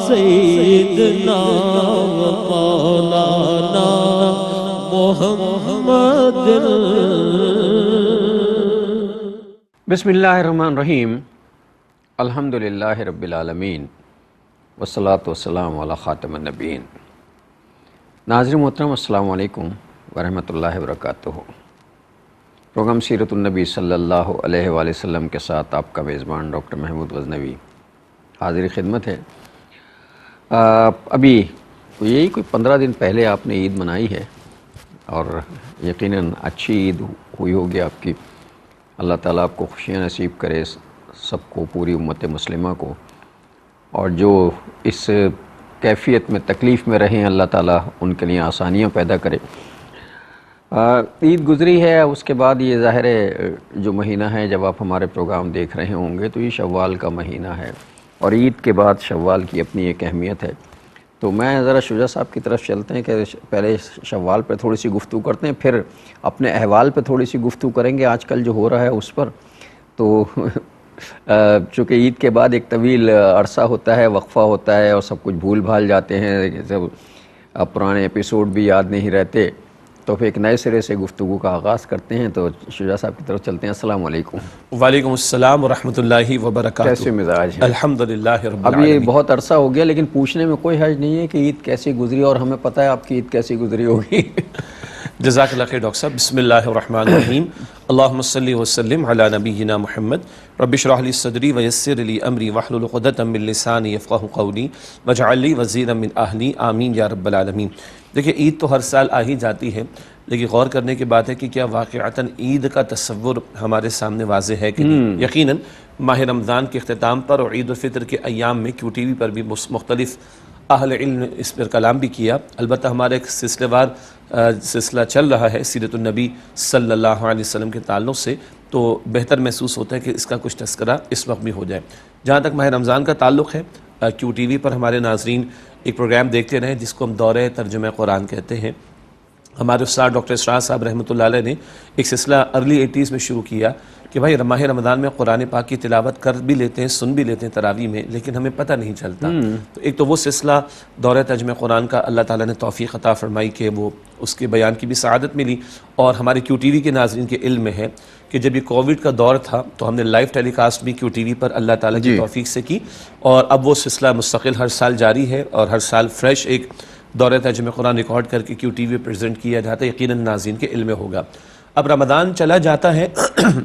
سیدنا و مولانا محمد۔ بسم اللہ الرحمن الرحیم۔ الحمدللہ رب العالمین والصلاة والسلام علی خاتم النبیین۔ ناظرین محترم، السلام علیکم ورحمۃ اللہ وبرکاتہ۔ پروگرام سیرت النبی صلی اللہ علیہ وآلہ وسلم کے ساتھ آپ کا میزبان ڈاکٹر محمود غزنوی حاضر خدمت ہے۔ ابھی یہی کوئی 15 دن پہلے آپ نے عید منائی ہے اور یقیناً اچھی عید ہوئی ہوگی آپ کی۔ اللہ تعالیٰ آپ کو خوشیاں نصیب کرے، سب کو، پوری امت مسلمہ کو، اور جو اس کیفیت میں تکلیف میں رہیں اللہ تعالیٰ ان کے لیے آسانیاں پیدا کرے۔ عید گزری ہے، اس کے بعد یہ ظاہر ہے جو مہینہ ہے، جب آپ ہمارے پروگرام دیکھ رہے ہوں گے تو یہ شوال کا مہینہ ہے، اور عید کے بعد شوال کی اپنی ایک اہمیت ہے۔ تو میں ذرا شجاع صاحب کی طرف چلتے ہیں کہ پہلے شوال پہ تھوڑی سی گفتگو کرتے ہیں، پھر اپنے احوال پہ تھوڑی سی گفتگو کریں گے آج کل جو ہو رہا ہے اس پر۔ تو چونکہ عید کے بعد ایک طویل عرصہ ہوتا ہے، وقفہ ہوتا ہے، اور سب کچھ بھول بھال جاتے ہیں، جب اب پرانے ایپیسوڈ بھی یاد نہیں رہتے، تو پھر ایک نئے سرے سے گفتگو کا آغاز کرتے ہیں۔ تو شجاع صاحب کی طرف چلتے ہیں۔ السلام علیکم۔ وعلیکم السلام ورحمۃ اللہ وبرکاتہ۔ کیسے مزاج ہے؟ الحمدللہ رب اب یہ العالمین۔ بہت عرصہ ہو گیا، لیکن پوچھنے میں کوئی حرج نہیں ہے کہ عید کیسی گزری، اور ہمیں پتہ ہے آپ کی عید کیسی گزری ہوگی۔ جزاک اللہ خیر ڈاکٹر صاحب۔ بسم اللہ الرحمن الرحیم۔ اللہم صلی وسلم علی نبینا محمد رب اشرح لی صدری ویسر لی امری واحلل عقدۃ من لسانی یفقہوا قولی واجعل لی وزیرا من اہلی آمین یا رب العالمین۔ دیکھیں، عید تو ہر سال آ ہی جاتی ہے، لیکن غور کرنے کی بات ہے کہ کیا واقعتاً عید کا تصور ہمارے سامنے واضح ہے کہ نہیں؟ یقیناً ماہ رمضان کے اختتام پر اور عید الفطر کے ایام میں کیو ٹی وی پر بھی مختلف اہل علم اس پر کلام بھی کیا۔ البتہ ہمارا ایک سلسلے وار سلسلہ چل رہا ہے سیرت النبی صلی اللہ علیہ وسلم کے تعلق سے، تو بہتر محسوس ہوتا ہے کہ اس کا کچھ تذکرہ اس وقت بھی ہو جائے۔ جہاں تک ماہ رمضان کا تعلق ہے، کیو ٹی وی پر ہمارے ناظرین ایک پروگرام دیکھتے رہیں جس کو ہم دورہ ترجمہ قرآن کہتے ہیں۔ ہمارے استاد ڈاکٹر اسرار صاحب رحمۃ اللہ علیہ نے ایک سلسلہ ارلی 80s میں شروع کیا کہ بھائی ماہ رمضان میں قرآن پاک کی تلاوت کر بھی لیتے ہیں، سن بھی لیتے ہیں تراویح میں، لیکن ہمیں پتہ نہیں چلتا۔ تو ایک تو وہ سلسلہ دورہ ترجمہ قرآن کا اللہ تعالیٰ نے توفیق عطا فرمائی کہ وہ اس کے بیان کی بھی سعادت ملی، اور ہمارے کیو ٹی وی کے ناظرین کے علم میں ہے کہ جب یہ کووڈ کا دور تھا تو ہم نے لائیو ٹیلی کاسٹ بھی کیو ٹی وی پر اللہ تعالیٰ کی توفیق سے کی، اور اب وہ سلسلہ مستقل ہر سال جاری ہے، اور ہر سال فریش ایک دورہ ترجمہ قرآن ریکارڈ کر کے کیو ٹی وی پریزنٹ کیا جاتا ہے۔ یقیناً ناظرین کے علم میں ہوگا۔ اب رمضان چلا جاتا ہے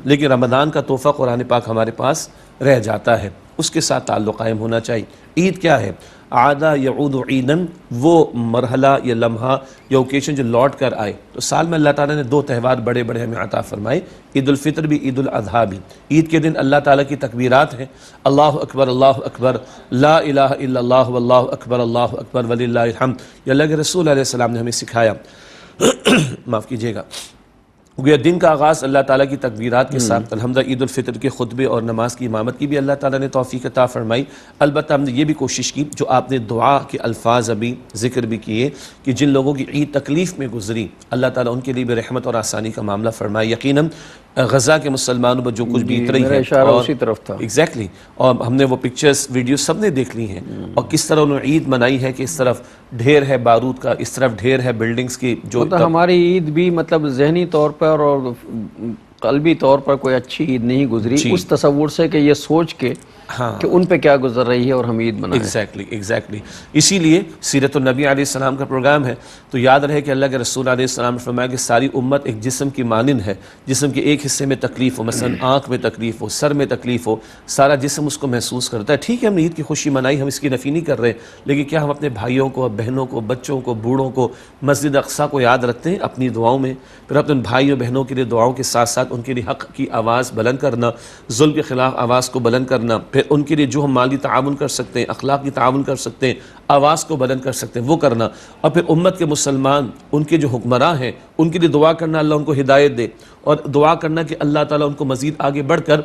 لیکن رمضان کا تحفہ قرآن پاک ہمارے پاس رہ جاتا ہے، اس کے ساتھ تعلق قائم ہونا چاہیے۔ عید کیا ہے؟ عادہ یعود عیدن، وہ مرحلہ یا لمحہ یا اوکیشن جو لوٹ کر آئے۔ تو سال میں اللہ تعالیٰ نے 2 تہوار بڑے بڑے ہمیں عطا فرمائے، عید الفطر بھی، عید الاضحیٰ بھی۔ عید کے دن اللہ تعالیٰ کی تکبیرات ہیں، اللہ اکبر لا الہ الا اللہ واللہ اکبر وللہ الحمد، یہ اللہ کے رسول علیہ السلام نے ہمیں سکھایا۔ معاف کیجیے گا۔ گویا دن کا آغاز اللہ تعالیٰ کی تکبیرات کے ساتھ، الحمدللہ عید الفطر کے خطبے اور نماز کی امامت کی بھی اللہ تعالیٰ نے توفیق عطا فرمائی۔ البتہ ہم نے یہ بھی کوشش کی، جو آپ نے دعا کے الفاظ ابھی ذکر بھی کیے، کہ جن لوگوں کی عید تکلیف میں گزری اللہ تعالیٰ ان کے لیے بھی رحمت اور آسانی کا معاملہ فرمائے۔ یقیناً غزہ کے مسلمانوں پر جو کچھ بیت رہی ہے، اشارہ اسی طرف تھا ایگزیکٹلی، اور ہم نے وہ پکچرز ویڈیوز سب نے دیکھ لی ہیں، اور کس طرح انہوں نے عید منائی ہے کہ اس طرف ڈھیر ہے بارود کا، اس طرف ڈھیر ہے بلڈنگز کی، جو مطلب ہماری عید بھی مطلب ذہنی طور پر اور قلبی طور پر کوئی اچھی عید نہیں گزری، اس تصور سے کہ یہ سوچ کے کہ ان پہ کیا گزر رہی ہے اور ہم عید منائیں۔ ایگزیکٹلی اسی لیے سیرت النبی علیہ السلام کا پروگرام ہے، تو یاد رہے کہ اللہ کے رسول علیہ السلام نے فرمایا کہ ساری امت ایک جسم کی مانند ہے، جسم کے ایک حصے میں تکلیف ہو، مثلا آنکھ میں تکلیف ہو، سر میں تکلیف ہو، سارا جسم اس کو محسوس کرتا ہے۔ ٹھیک ہے، ہم نے عید کی خوشی منائی، ہم اس کی نفی نہیں کر رہے، لیکن کیا ہم اپنے بھائیوں کو، بہنوں کو، بچوں کو، بوڑھوں کو، مسجد اقصیٰ کو یاد رکھتے ہیں اپنی دعاؤں میں؟ پھر اپنے بھائیوں بہنوں کے لیے دعاؤں کے ساتھ ساتھ ان کے لیے حق کی آواز بلند کرنا، ظلم کے خلاف آواز کو بلند کرنا، پھر ان کے لیے جو ہم مالی تعاون کر سکتے ہیں، اخلاقی تعاون کر سکتے ہیں، آواز کو بلند کر سکتے ہیں، وہ کرنا، اور پھر امت کے مسلمان، ان کے جو حکمراں ہیں، ان کے لیے دعا کرنا اللہ ان کو ہدایت دے، اور دعا کرنا کہ اللہ تعالیٰ ان کو مزید آگے بڑھ کر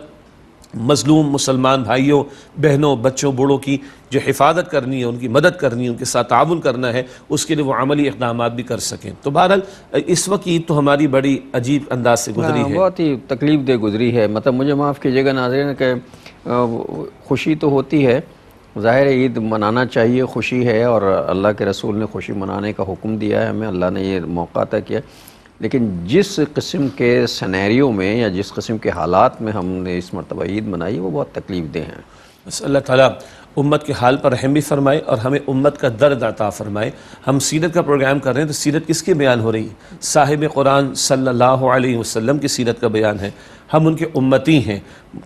مظلوم مسلمان بھائیوں بہنوں بچوں بوڑھوں کی جو حفاظت کرنی ہے، ان کی مدد کرنی ہے، ان کے ساتھ تعاون کرنا ہے، اس کے لیے وہ عملی اقدامات بھی کر سکیں۔ تو بہرحال اس وقت عید تو ہماری بڑی عجیب انداز سے گزری ہے، بہت ہی تکلیف دہ گزری ہے۔ مطلب مجھے معاف کیجیے گا ناظرین کہ خوشی تو ہوتی ہے ظاہر ہے عید منانا چاہیے، خوشی ہے، اور اللہ کے رسول نے خوشی منانے کا حکم دیا ہے ہمیں، اللہ نے یہ موقع عطا کیا، لیکن جس قسم کے سینیریو میں یا جس قسم کے حالات میں ہم نے اس مرتبہ عید منائی وہ بہت تکلیف دہ ہیں۔ بس اللہ تعالیٰ امت کے حال پر رحم بھی فرمائے اور ہمیں امت کا درد عطا فرمائے۔ ہم سیرت کا پروگرام کر رہے ہیں تو سیرت کس کی بیان ہو رہی ہے؟ صاحب قرآن صلی اللہ علیہ وسلم کی سیرت کا بیان ہے۔ ہم ان کے امتی ہیں،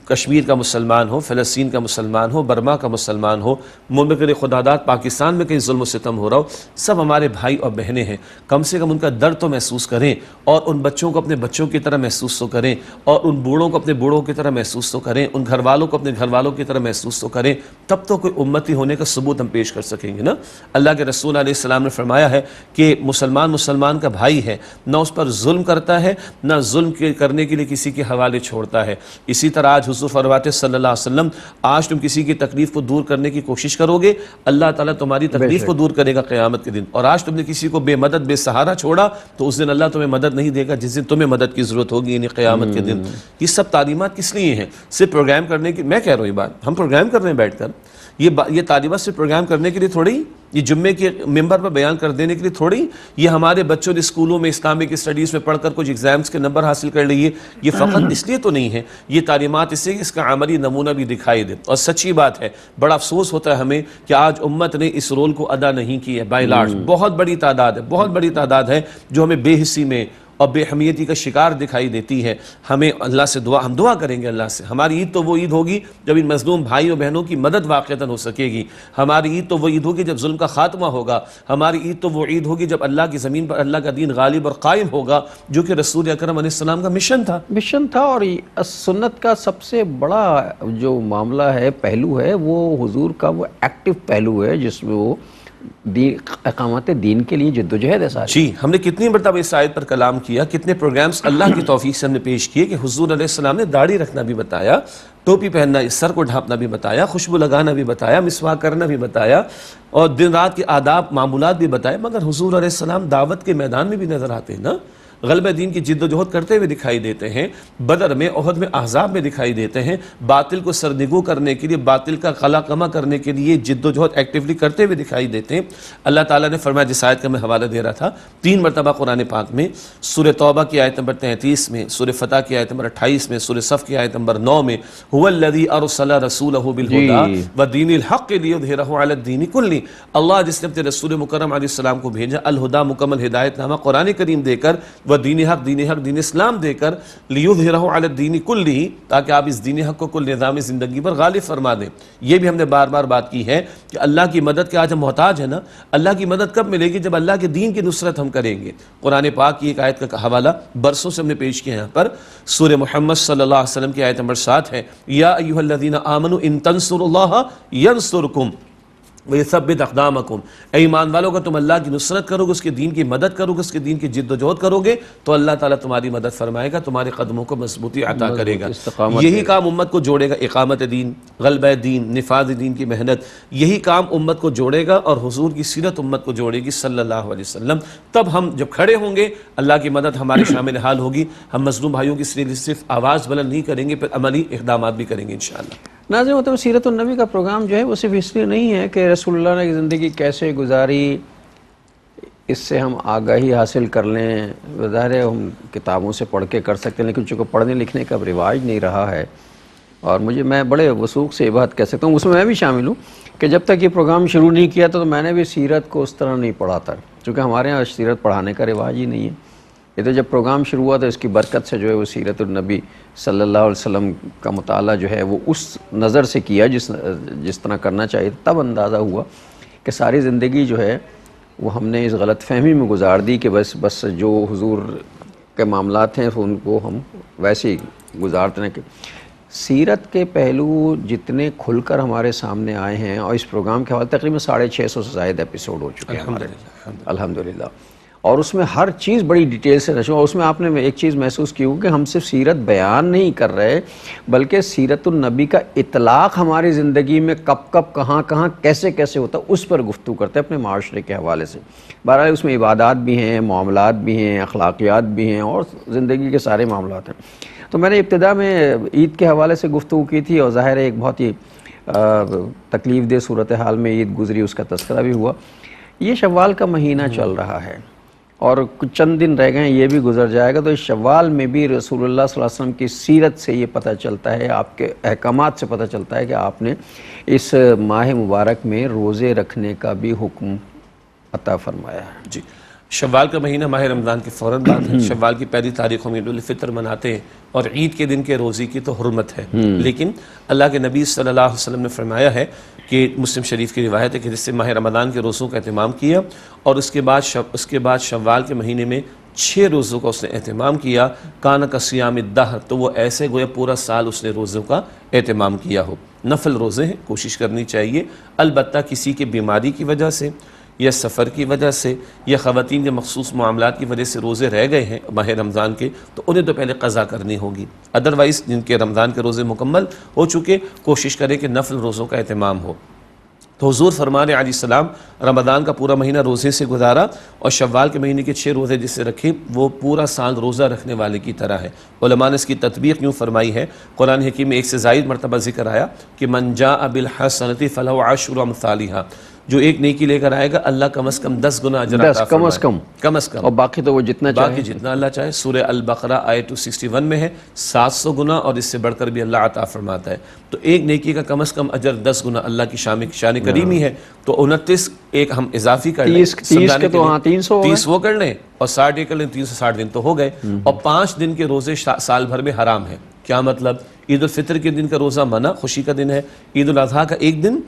کشمیر کا مسلمان ہو، فلسطین کا مسلمان ہو، برما کا مسلمان ہو، مملکت خداداد پاکستان میں کہیں ظلم و ستم ہو رہا ہو، سب ہمارے بھائی اور بہنیں ہیں۔ کم سے کم ان کا درد تو محسوس کریں، اور ان بچوں کو اپنے بچوں کی طرح محسوس تو کریں، اور ان بوڑھوں کو اپنے بوڑھوں کی طرح محسوس تو کریں، ان گھر والوں کو اپنے گھر والوں کی طرح محسوس تو کریں، تب تو کوئی امتی ہونے کا ثبوت ہم پیش کر سکیں گے نا۔ اللہ کے رسول علیہ السلام نے فرمایا ہے کہ مسلمان کا بھائی ہے، نہ اس پر ظلم کرتا ہے، نہ ظلم کرنے کے لیے کسی کے حوالے چھوڑتا ہے۔ اسی طرح آج حضور فرماتے صلی اللہ علیہ وسلم، آج تم کسی کی تکلیف کو دور کرنے کی کوشش کرو گے، اللہ تعالیٰ تمہاری تکلیف کو دور کرے گا قیامت کے دن، اور آج تم نے کسی کو بے مدد بے سہارا چھوڑا تو اس دن اللہ تمہیں مدد نہیں دے گا جس دن تمہیں مدد کی ضرورت ہوگی، یعنی قیامت کے دن۔ یہ سب تعلیمات کس لیے ہیں؟ صرف پروگرام کرنے کی، میں کہہ رہا ہوں یہ بات، ہم پروگرام کر رہے ہیں بیٹھ کر، یہ تعلیمات صرف پروگرام کرنے کے لیے تھوڑی، یہ جمعے کے ممبر پر بیان کر دینے کے لیے تھوڑی، یہ ہمارے بچوں نے اسکولوں میں اسلامک اسٹڈیز میں پڑھ کر کچھ ایگزامز کے نمبر حاصل کر لیے، یہ فقط اس لیے تو نہیں ہے، یہ تعلیمات اس سے اس کا عملی نمونہ بھی دکھائی دے۔ اور سچی بات ہے، بڑا افسوس ہوتا ہے ہمیں کہ آج امت نے اس رول کو ادا نہیں کی ہے، بائی لارج بہت بڑی تعداد ہے جو ہمیں بے حسی میں اور بے حمیتی کا شکار دکھائی دیتی ہے۔ ہمیں اللہ سے ہم دعا کریں گے اللہ سے، ہماری عید تو وہ عید ہوگی جب ان مظلوم بھائی اور بہنوں کی مدد واقعتاً ہو سکے گی، ہماری عید تو وہ عید ہوگی جب ظلم کا خاتمہ ہوگا، ہماری عید تو وہ عید ہوگی جب اللہ کی زمین پر اللہ کا دین غالب اور قائم ہوگا، جو کہ رسول اکرم علیہ السلام کا مشن تھا۔ اور سنت کا سب سے بڑا جو معاملہ ہے، پہلو ہے، وہ حضور کا وہ ایکٹیو پہلو ہے جس میں وہ اقامت دین کے لیے جدوجہد ہے ساری۔ جی، ہم نے کتنی مرتبہ اس آیت پر کلام کیا، کتنے پروگرامز اللہ کی توفیق سے ہم نے پیش کیے کہ حضور علیہ السلام نے داڑھی رکھنا بھی بتایا، ٹوپی پہننا، سر کو ڈھانپنا بھی بتایا، خوشبو لگانا بھی بتایا، مسواک کرنا بھی بتایا، اور دن رات کے آداب معمولات بھی بتائے، مگر حضور علیہ السلام دعوت کے میدان میں بھی نظر آتے ہیں نا، غلبہ دین کی جد و جہد کرتے ہوئے دکھائی دیتے ہیں، بدر میں، احد میں، احزاب میں دکھائی دیتے ہیں، باطل کو سرنگو کرنے کے لیے، باطل کا قلع قمع کرنے کے لیے جد و جہد ایکٹیولی کرتے ہوئے دکھائی دیتے ہیں۔ اللہ تعالیٰ نے فرمایا، جس آیت کا میں حوالہ دے رہا تھا، 3 مرتبہ قرآن پاک میں، سورہ توبہ کی آیت نمبر 33 میں، سورہ فتح کی آیت نمبر 28 میں، سورہ صف کی آیت نمبر 9 میں، هو الذی ارسل رسولہ بالہدی ودین الحق لیظہرہ علی الدین کلہ، اللہ جس نے اپنے رسول مکرم علیہ السلام کو بھیجا الہدا، مکمل ہدایت نامہ قرآن کریم دے کر، ودین حق، دین اسلام دے کر، لیظہرہ علی الدین کلہ، تاکہ آپ اس دین حق کو کل نظام زندگی پر غالب فرما دیں۔ یہ بھی ہم نے بار بار بات کی ہے کہ اللہ کی مدد کے آج ہم محتاج ہیں نا، اللہ کی مدد کب ملے گی؟ جب اللہ کے دین کی نصرت ہم کریں گے۔ قرآن پاک کی ایک آیت کا حوالہ برسوں سے ہم نے پیش کیا یہاں پر، سورہ محمد صلی اللہ علیہ وسلم کی آیت نمبر 7 ہے، یا ایھا الذین آمنوا ان تنصروا اللہ ینصرکم وَيَثَبِّتْ أَقْدَامَكُمْ، اے ایمان والو، اگر تم اللہ کی نصرت کرو گے، اس کے دین کی مدد کرو گے، اس کے دین کی جد و جہد کرو گے، تو اللہ تعالیٰ تمہاری مدد فرمائے گا، تمہارے قدموں کو مضبوطی عطا کرے گا۔ یہی کام امت کو جوڑے گا، اقامت دین، غلبہ دین، نفاذ دین کی محنت، یہی کام امت کو جوڑے گا، اور حضور کی سیرت امت کو جوڑے گی صلی اللہ علیہ وسلم۔ تب ہم جب کھڑے ہوں گے، اللہ کی مدد ہمارے شامل حال ہوگی، ہم مظلوم بھائیوں کی صرف آواز بلند نہیں کریں گے، پھر عملی اقدامات بھی کریں گے انشاءاللہ۔ ناظرین محترم، سیرت النبی کا پروگرام جو ہے وہ صرف اس لیے نہیں ہے کہ رسول اللہ نے زندگی کیسے گزاری اس سے ہم آگاہی حاصل کر لیں، ظاہر ہے ہم کتابوں سے پڑھ کے کر سکتے ہیں، لیکن چونکہ پڑھنے لکھنے کا رواج نہیں رہا ہے، اور میں بڑے وثوق سے یہ بات کہہ سکتا ہوں، اس میں بھی شامل ہوں کہ جب تک یہ پروگرام شروع نہیں کیا تو میں نے بھی سیرت کو اس طرح نہیں پڑھا تھا، چونکہ ہمارے یہاں سیرت پڑھانے کا رواج ہی نہیں ہے۔ یہ تو جب پروگرام شروع ہوا تو اس کی برکت سے جو ہے وہ سیرت النبی صلی اللہ علیہ وسلم کا مطالعہ جو ہے وہ اس نظر سے کیا جس طرح کرنا چاہیے، تب اندازہ ہوا کہ ساری زندگی جو ہے وہ ہم نے اس غلط فہمی میں گزار دی کہ بس جو حضور کے معاملات ہیں ان کو ہم ویسے ہی گزارتے ہیں۔ کہ سیرت کے پہلو جتنے کھل کر ہمارے سامنے آئے ہیں، اور اس پروگرام کے حوالے تقریباً 650 سے زائد ایپیسوڈ ہو چکے ہیں ہمارے، الحمدللہ، اور اس میں ہر چیز بڑی ڈیٹیل سے رچی، اور اس میں آپ نے ایک چیز محسوس کی ہو کہ ہم صرف سیرت بیان نہیں کر رہے، بلکہ سیرت النبی کا اطلاق ہماری زندگی میں کب کہاں کیسے ہوتا ہے اس پر گفتگو کرتے ہیں اپنے معاشرے کے حوالے سے۔ بہرحال اس میں عبادات بھی ہیں، معاملات بھی ہیں، اخلاقیات بھی ہیں، اور زندگی کے سارے معاملات ہیں۔ تو میں نے ابتدا میں عید کے حوالے سے گفتگو کی تھی، اور ظاہر ہے ایک بہت ہی تکلیف دہ صورتحال میں عید گزری اس کا تذکرہ بھی ہوا. یہ شوال کا مہینہ چل رہا ہے اور کچھ چند دن رہ گئے ہیں، یہ بھی گزر جائے گا. تو اس شوال میں بھی رسول اللہ صلی اللہ علیہ وسلم کی سیرت سے یہ پتہ چلتا ہے، آپ کے احکامات سے پتہ چلتا ہے کہ آپ نے اس ماہ مبارک میں روزے رکھنے کا بھی حکم عطا فرمایا ہے. جی، شوال کا مہینہ ماہ رمضان کے فوراً بعد ہے. شوال کی پہلی تاریخ ہم عید الفطر مناتے ہیں اور عید کے دن کے روزے کی تو حرمت ہے، لیکن اللہ کے نبی صلی اللہ علیہ وسلم نے فرمایا ہے کہ مسلم شریف کی روایت ہے کہ جس سے ماہ رمضان کے روزوں کا اہتمام کیا اور اس کے بعد شوال کے مہینے میں 6 روزوں کا اس نے اہتمام کیا، کان کا صیام الدہر، تو وہ ایسے گویا پورا سال اس نے روزوں کا اہتمام کیا ہو. نفل روزے ہیں، کوشش کرنی چاہیے. البتہ کسی کے بیماری کی وجہ سے یا سفر کی وجہ سے یا خواتین کے مخصوص معاملات کی وجہ سے روزے رہ گئے ہیں ماہ رمضان کے، تو انہیں تو پہلے قضا کرنی ہوگی. ادروائز جن کے رمضان کے روزے مکمل ہو چکے، کوشش کریں کہ نفل روزوں کا اہتمام ہو. تو حضور فرمان علیہ السلام رمضان کا پورا مہینہ روزے سے گزارا اور شوال کے مہینے کے 6 روزے جس سے رکھے وہ پورا سال روزہ رکھنے والے کی طرح ہے. علماء نے اس کی تطبیق یوں فرمائی ہے، قرآن حکیم میں 1 سے زائد مرتبہ ذکر آیا کہ من جاء بالحسنۃ فلہ عشر امثالھا، جو ایک نیکی لے کر آئے گا اللہ کم از کم 10 گنا اجر عطا فرمائے. کم از کم، اور باقی تو وہ جتنا چاہے، باقی جتنا اللہ چاہے. سورہ البقرہ آیت 261 میں ہے 700 گنا اور اس سے بڑھ کر بھی اللہ عطا فرماتا ہے. تو ایک نیکی کا کم از کم اجر 10 گنا اللہ کی شان کریمی ہے. تو 29 ایک ہم اضافی کر لیں، 30 کے تو ہاں 30 وہ کر لیں اور 60 ایک کر لیں، 360 دن تو ہو گئے. اور 5 دن کے روزے سال بھر میں حرام ہیں. کیا مطلب؟ عید الفطر کے دن کا روزہ منع، خوشی کا دن ہے. عید الاضحیٰ کا ایک دن،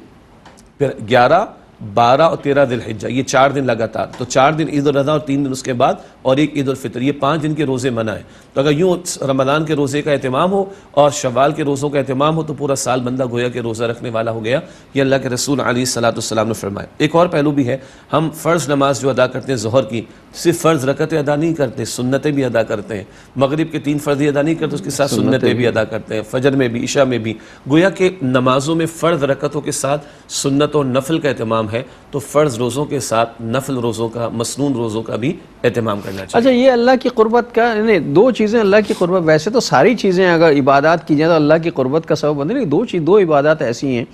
پھر 11، 12 اور 13 ذی الحجہ، یہ 4 دن لگاتار. تو 4 دن عید الاضحیٰ اور 3 دن اس کے بعد اور ایک عید الفطر، یہ 5 دن کے روزے منع ہیں. تو اگر یوں رمضان کے روزے کا اہتمام ہو اور شوال کے روزوں کا اہتمام ہو تو پورا سال بندہ گویا کہ روزہ رکھنے والا ہو گیا. یہ اللہ کے رسول علیہ الصلوۃ والسلام نے فرمایا. ایک اور پہلو بھی ہے، ہم فرض نماز جو ادا کرتے ہیں ظہر کی، صرف فرض رکعتیں ادا نہیں کرتے، سنتیں بھی ادا کرتے ہیں. مغرب کے 3 فرض ادا نہیں کرتے، اس کے ساتھ سنتیں بھی ادا کرتے ہیں. فجر میں بھی، عشاء میں بھی. گویا کہ نمازوں میں فرض رکعتوں کے ساتھ سنت اور نفل کا اہتمام ہے، تو فرض روزوں کے ساتھ نفل روزوں کا، مسنون روزوں کا بھی اہتمام کرنا چاہیے. اچھا، یہ اللہ کی قربت کا نہیں، 2 چیزیں اللہ کی قربت، ویسے تو ساری چیزیں اگر عبادات کی جائیں تو اللہ کی قربت کا سبب بنتے، لیکن 2 عبادات ایسی ہیں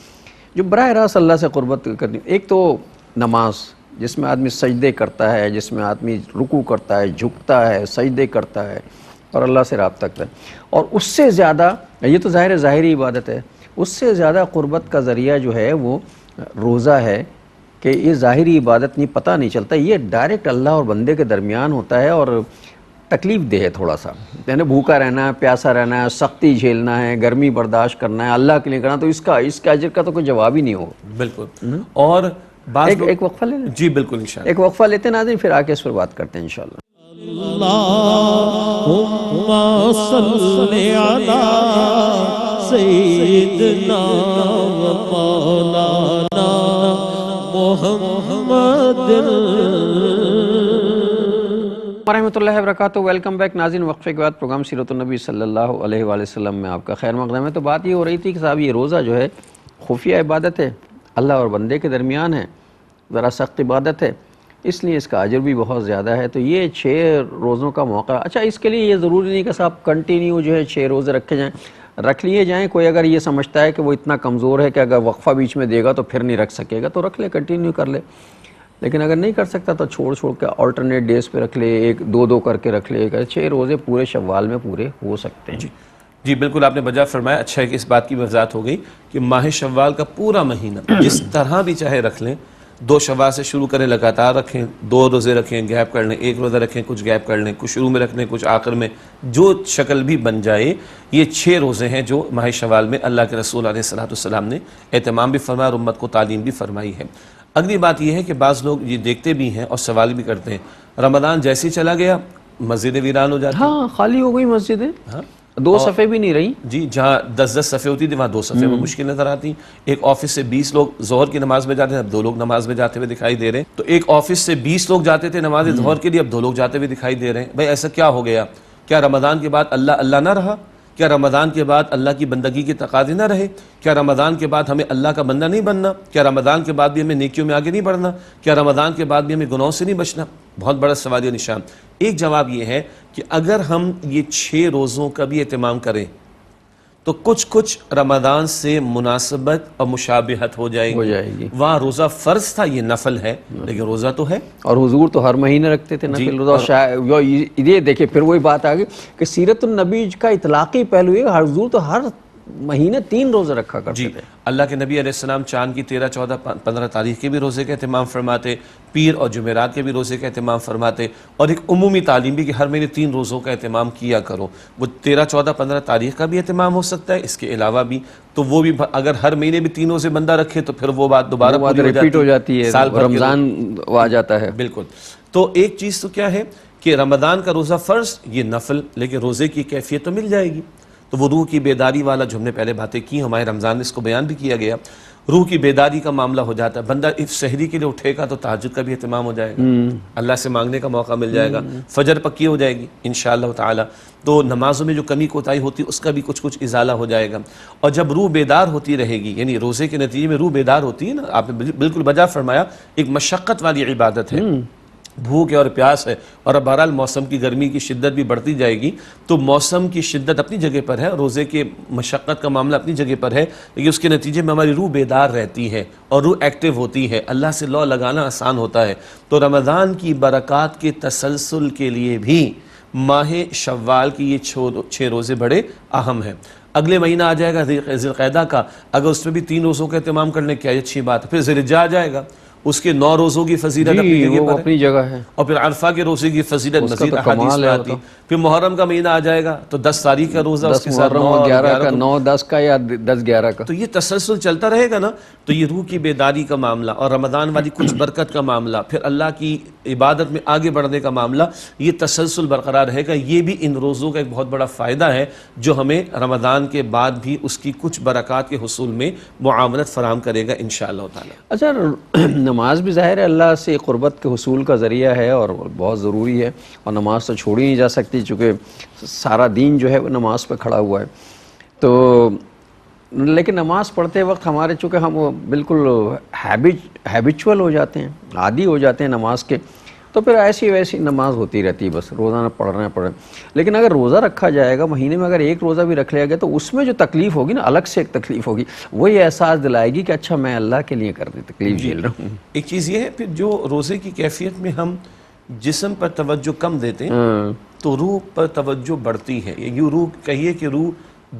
جو براہ راست اللہ سے قربت کرنی. ایک تو نماز، جس میں آدمی سجدے کرتا ہے، جس میں آدمی رکوع کرتا ہے، جھکتا ہے، سجدے کرتا ہے اور اللہ سے رابطہ کرتا ہے. اور اس سے زیادہ، یہ تو ظاہری عبادت ہے، اس سے زیادہ قربت کا ذریعہ جو ہے وہ روزہ ہے کہ یہ ظاہری عبادت نہیں، پتہ نہیں چلتا، یہ ڈائریکٹ اللہ اور بندے کے درمیان ہوتا ہے اور تکلیف دہ ہے تھوڑا سا. یعنی بھوکا رہنا ہے، پیاسا رہنا ہے، سختی جھیلنا ہے، گرمی برداشت کرنا ہے، اللہ کے لیے کرنا، تو اس کے اجر کا تو کوئی جواب ہی نہیں ہوگا. بالکل. اور ایک وقفہ لے لیں. جی بالکل، انشاءاللہ ایک وقفہ لیتے ہیں ناظرین، پھر آ کے اس پر بات کرتے ہیں انشاءاللہ. اللہم صلی علی سیدنا و مولانا محمد ورحمۃ اللہ وبرکاتہ. ویلکم بیک ناظرین. وقفے کے بعد پروگرام سیرت النبی صلی اللہ علیہ وآلہ وسلم میں آپ کا خیر مقدم ہے. تو بات یہ ہو رہی تھی کہ صاحب یہ روزہ جو ہے خفیہ عبادت ہے، اللہ اور بندے کے درمیان ہے، ذرا سخت عبادت ہے، اس لیے اس کا اجر بھی بہت زیادہ ہے. تو یہ 6 روزوں کا موقع، اچھا اس کے لیے یہ ضروری نہیں کہ صاحب کنٹینیو جو ہے 6 روزے رکھے جائیں، رکھ لیے جائیں. کوئی اگر یہ سمجھتا ہے کہ وہ اتنا کمزور ہے کہ اگر وقفہ بیچ میں دے گا تو پھر نہیں رکھ سکے گا تو رکھ لے، کنٹینیو کر لے. لیکن اگر نہیں کر سکتا تو چھوڑ کے آلٹرنیٹ ڈیز پہ رکھ لے، 2 کر کے رکھ لے. 6 روزے پورے شوال میں پورے ہو سکتے ہیں. جی بالکل، آپ نے بجا فرمایا. اچھا ہے کہ اس بات کی وضاحت ہو گئی کہ ماہ شوال کا پورا مہینہ جس طرح بھی چاہے رکھ لیں. 2 شوال سے شروع کریں، لگاتار رکھیں، 2 روزے رکھیں، گیپ کر لیں، 1 روزہ رکھیں، کچھ گیپ کر لیں، کچھ شروع میں رکھ لیں، کچھ آخر میں، جو شکل بھی بن جائے. یہ 6 روزے ہیں جو ماہ شوال میں اللہ کے رسول علیہ الصلوۃ والسلام نے اہتمام بھی فرمایا اور امت کو تعلیم بھی فرمائی ہے. اگلی بات یہ ہے کہ بعض لوگ یہ دیکھتے بھی ہیں اور سوال بھی کرتے ہیں، رمضان جیسے ہی چلا گیا مسجدیں ویران ہو جاتی ہیں. ہاں، خالی ہو گئی مسجدیں، ہاں، 2 صفحے بھی نہیں رہی. جی، جہاں 10 صفحے ہوتی تھی وہاں 2 صفحے میں مشکل نظر آتی. ایک آفس سے 20 لوگ ظہر کی نماز میں جاتے ہیں، اب 2 لوگ نماز میں جاتے ہوئے دکھائی دے رہے ہیں. تو ایک آفس سے 20 لوگ جاتے تھے نماز ظہر کے لیے، اب 2 لوگ جاتے ہوئے دکھائی دے رہے ہیں. بھائی ایسا کیا ہو گیا؟ کیا رمضان کے بعد اللہ نہ رہا؟ کیا رمضان کے بعد اللہ کی بندگی کے تقاضے نہ رہے؟ کیا رمضان کے بعد ہمیں اللہ کا بندہ نہیں بننا؟ کیا رمضان کے بعد بھی ہمیں نیکیوں میں آگے نہیں بڑھنا؟ کیا رمضان کے بعد بھی ہمیں گناہوں سے نہیں بچنا؟ بہت بڑا سوالیہ نشان. ایک جواب یہ ہے کہ اگر ہم یہ 6 روزوں کا بھی اہتمام کریں تو کچھ رمضان سے مناسبت اور مشابہت ہو جائے گی. وہاں روزہ فرض تھا، یہ نفل ہے، لیکن روزہ تو ہے. اور حضور تو ہر مہینے رکھتے تھے نفل روزہ. یہ دیکھیں پھر وہی بات آ گئی کہ سیرت النبی کا اطلاقی پہلو ہے، حضور تو ہر مہینے 3 روزے رکھا کرتے تھے. اللہ کے نبی علیہ السلام چاند کی 13، 14، 15 تاریخ کے بھی روزے کا اہتمام فرماتے، پیر اور جمعرات کے بھی روزے کا اہتمام فرماتے، اور ایک عمومی تعلیم بھی کہ ہر مہینے 3 روزوں کا اہتمام کیا کرو. وہ 13، 14، 15 تاریخ کا بھی اہتمام ہو سکتا ہے، اس کے علاوہ بھی تو وہ بھی اگر ہر مہینے بھی 3 روزے بندہ رکھے تو پھر وہ بات دوبارہ ریپیٹ ہو جاتی ہے، رمضان آ جاتا ہے. بالکل. تو ایک چیز تو کیا ہے کہ رمضان کا روزہ فرض، یہ نفل، لیکن روزے کی کیفیت تو مل جائے گی. تو وہ روح کی بیداری والا جو ہم نے پہلے باتیں کی، ہمارے رمضان میں اس کو بیان بھی کیا گیا، روح کی بیداری کا معاملہ ہو جاتا ہے. بندہ سحری کے لیے اٹھے گا تو تہجد کا بھی اہتمام ہو جائے گا، اللہ سے مانگنے کا موقع مل جائے گا، فجر پکی ہو جائے گی انشاءاللہ تعالی. تو نمازوں میں جو کمی کوتاہی ہوتی ہے اس کا بھی کچھ ازالہ ہو جائے گا. اور جب روح بیدار ہوتی رہے گی، یعنی روزے کے نتیجے میں روح بیدار ہوتی ہے نا، آپ نے بالکل بجا فرمایا، ایک مشقت والی عبادت ہے، بھوک ہے اور پیاس ہے، اور اب بہرحال موسم کی گرمی کی شدت بھی بڑھتی جائے گی. تو موسم کی شدت اپنی جگہ پر ہے، روزے کے مشقت کا معاملہ اپنی جگہ پر ہے، لیکن اس کے نتیجے میں ہماری روح بیدار رہتی ہے اور روح ایکٹیو ہوتی ہے، اللہ سے لو لگانا آسان ہوتا ہے. تو رمضان کی برکات کے تسلسل کے لیے بھی ماہ شوال کی یہ 6 روزے بڑے اہم ہیں. اگلے مہینہ آ جائے گا ذی القعدہ کا، اگر اس میں بھی 3 روزوں کا اہتمام کرنے کی اچھی بات ہے. پھر ذی الحجہ آ جائے گا، اس کے 9 روزوں کی فضیلت اپنی جگہ ہے، اور پھر عرفہ کے روزے کی فضیلت مزید احادیث میں آتی. پھر محرم کا مہینہ آ جائے گا تو 10 تاریخ کا روزہ، اس کے ساتھ 9 اور 11 کا، 9، 10 کا یا 10، 11 کا. تو یہ تسلسل چلتا رہے گا نا. تو یہ روح کی بیداری کا معاملہ اور رمضان والی کچھ برکت کا معاملہ، پھر اللہ کی عبادت میں آگے بڑھنے کا معاملہ، یہ تسلسل برقرار رہے گا. یہ بھی ان روزوں کا ایک بہت بڑا فائدہ ہے جو ہمیں رمضان کے بعد بھی اس کی کچھ برکات کے حصول میں معاونت فراہم کرے گا انشاءاللہ تعالی. اچھا، نماز بھی ظاہر ہے اللہ سے قربت کے حصول کا ذریعہ ہے اور بہت ضروری ہے، اور نماز تو چھوڑی نہیں جا سکتی چونکہ سارا دین جو ہے وہ نماز پہ کھڑا ہوا ہے. تو لیکن نماز پڑھتے وقت ہمارے چونکہ ہم بالکل ہیبیچول ہو جاتے ہیں، عادی ہو جاتے ہیں نماز کے، تو پھر ایسی ویسی نماز ہوتی رہتی ہے، بس روزانہ پڑھ رہے ہیں. لیکن اگر روزہ رکھا جائے گا، مہینے میں اگر ایک روزہ بھی رکھ لیا گیا تو اس میں جو تکلیف ہوگی نا، الگ سے ایک تکلیف ہوگی، وہ یہ احساس دلائے گی کہ اچھا میں اللہ کے لیے تکلیف جھیل رہا ہوں. ایک چیز یہ ہے پھر جو روزے کی کیفیت میں ہم جسم پر توجہ کم دیتے ہیں تو روح پر توجہ بڑھتی ہے. یہ روح کہیے کہ روح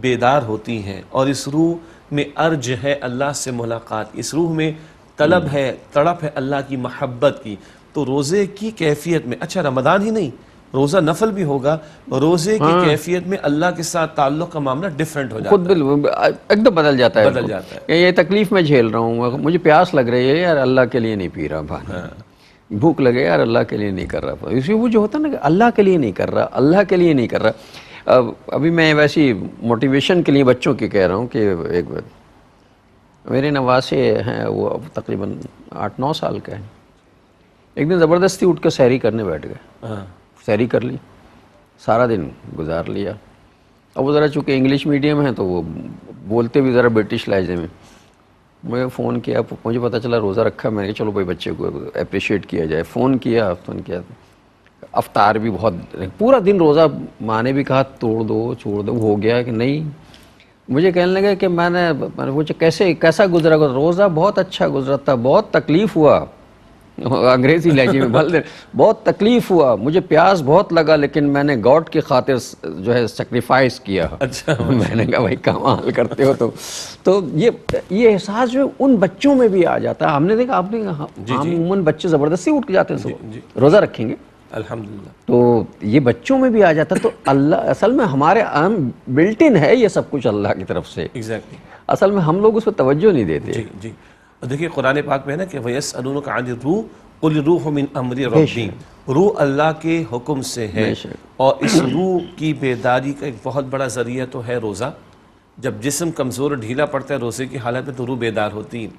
بیدار ہوتی ہے، اور اس روح میں ارج ہے اللہ سے ملاقات، اس روح میں طلب ہے، تڑپ ہے اللہ کی محبت کی. تو روزے کی کیفیت میں، اچھا رمضان ہی نہیں، روزہ نفل بھی ہوگا، روزے کی کیفیت میں اللہ کے ساتھ تعلق کا معاملہ ڈیفرنٹ ہو جاتا ہے، خود ایک دم بدل جاتا ہے. یہ تکلیف میں جھیل رہا ہوں، مجھے پیاس لگ رہی ہے یار، اللہ کے لیے نہیں پی رہا پانی، بھوک لگے یار اللہ کے لیے نہیں کر رہا. اسی وہ جو ہوتا ہے نا کہ اللہ کے لیے نہیں کر رہا، اللہ کے لیے نہیں کر رہا. ابھی میں ویسی موٹیویشن کے لیے بچوں کی کہہ رہا ہوں کہ ایک میرے نواسے ہیں، وہ تقریباً 8-9 سال کا ہے. ایک دن زبردستی اٹھ کے سحری کرنے بیٹھ گئے، سحری کر لی، سارا دن گزار لیا. اب وہ ذرا چونکہ انگلش میڈیم ہے تو وہ بولتے بھی ذرا برٹش لہجے میں. میں فون کیا، مجھے پتہ چلا روزہ رکھا، میں نے کہا چلو بھائی بچے کو اپریشیٹ کیا جائے. فون کیا افطار بھی بہت پورا دن روزہ، ماں نے بھی کہا توڑ دو چھوڑ دو، ہو گیا کہ نہیں. مجھے کہنے لگا کہ میں نے پوچھا کیسا گزرا روزہ؟ بہت اچھا گزرا تھا، بہت تکلیف ہوا، انگریزی لہجے میں بول دیں، بہت تکلیف ہوا، مجھے پیاس بہت لگا، لیکن میں نے گاڈ کی خاطر جو ہے سیکریفائس کیا. اچھا میں نے کہا بھائی کمال کرتے ہو. تو یہ احساس جو ان بچوں میں بھی آ جاتا ہے. ہم نے دیکھا، آپ نے عموماً بچے زبردستی اٹھ کے جاتے ہیں روزہ رکھیں گے الحمدللہ، تو یہ بچوں میں بھی آ جاتا ہے. تو اللہ اصل میں ہمارے بلٹ ان ہے یہ سب کچھ اللہ کی طرف سے. ایگزیکٹلی. اصل میں ہم لوگ اس پہ توجہ نہیں دیتے. جی. دیکھیے قرآن پاک میں ہے نا کہ وَيَسْأَلُونَكَ عَنِ الرُّوحِ قُلِ الرُّوحُ مِنْ أَمْرِ رَبِّي، روح اللہ کے حکم سے ہے. اور اس روح کی بیداری کا ایک بہت بڑا ذریعہ تو ہے روزہ. جب جسم کمزور اور ڈھیلا پڑتا ہے روزے کی حالت میں تو روح بیدار ہوتی ہے،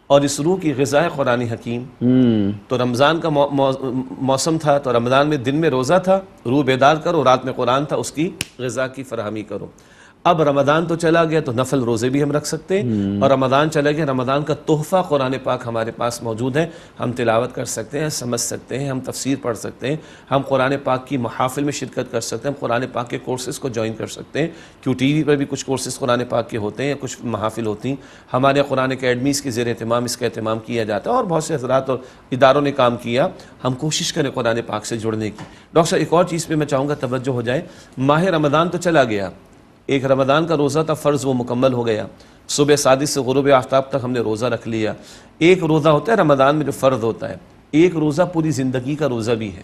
اور اس روح کی غذا ہے قرآن حکیم. تو رمضان کا موسم تھا تو رمضان میں دن میں روزہ تھا، روح بیدار کرو، رات میں قرآن تھا، اس کی غذا کی فراہمی کرو. اب رمضان تو چلا گیا تو نفل روزے بھی ہم رکھ سکتے ہیں، اور رمضان چلا گیا، رمضان کا تحفہ قرآن پاک ہمارے پاس موجود ہے، ہم تلاوت کر سکتے ہیں، سمجھ سکتے ہیں، ہم تفسیر پڑھ سکتے ہیں، ہم قرآن پاک کی محافل میں شرکت کر سکتے ہیں، ہم قرآن پاک کے کورسز کو جوائن کر سکتے ہیں، کیوں ٹی وی پر بھی کچھ کورسز قرآن پاک کے ہوتے ہیں یا کچھ محافل ہوتی ہیں، ہمارے قرآن اکیڈمیز کے زیر اہتمام اس کا اہتمام کیا جاتا ہے، اور بہت سے حضرات اور اداروں نے کام کیا، ہم کوشش کریں قرآن پاک سے جڑنے کی۔ ڈاکٹر صاحب ایک اور چیز پہ میں چاہوں گا توجہ ہو جائے، ماہ رمضان تو چلا گیا، ایک رمضان کا روزہ تھا فرض، وہ مکمل ہو گیا، صبح صادق سے غروب آفتاب تک ہم نے روزہ رکھ لیا۔ ایک روزہ ہوتا ہے رمضان میں جو فرض ہوتا ہے، ایک روزہ پوری زندگی کا روزہ بھی ہے،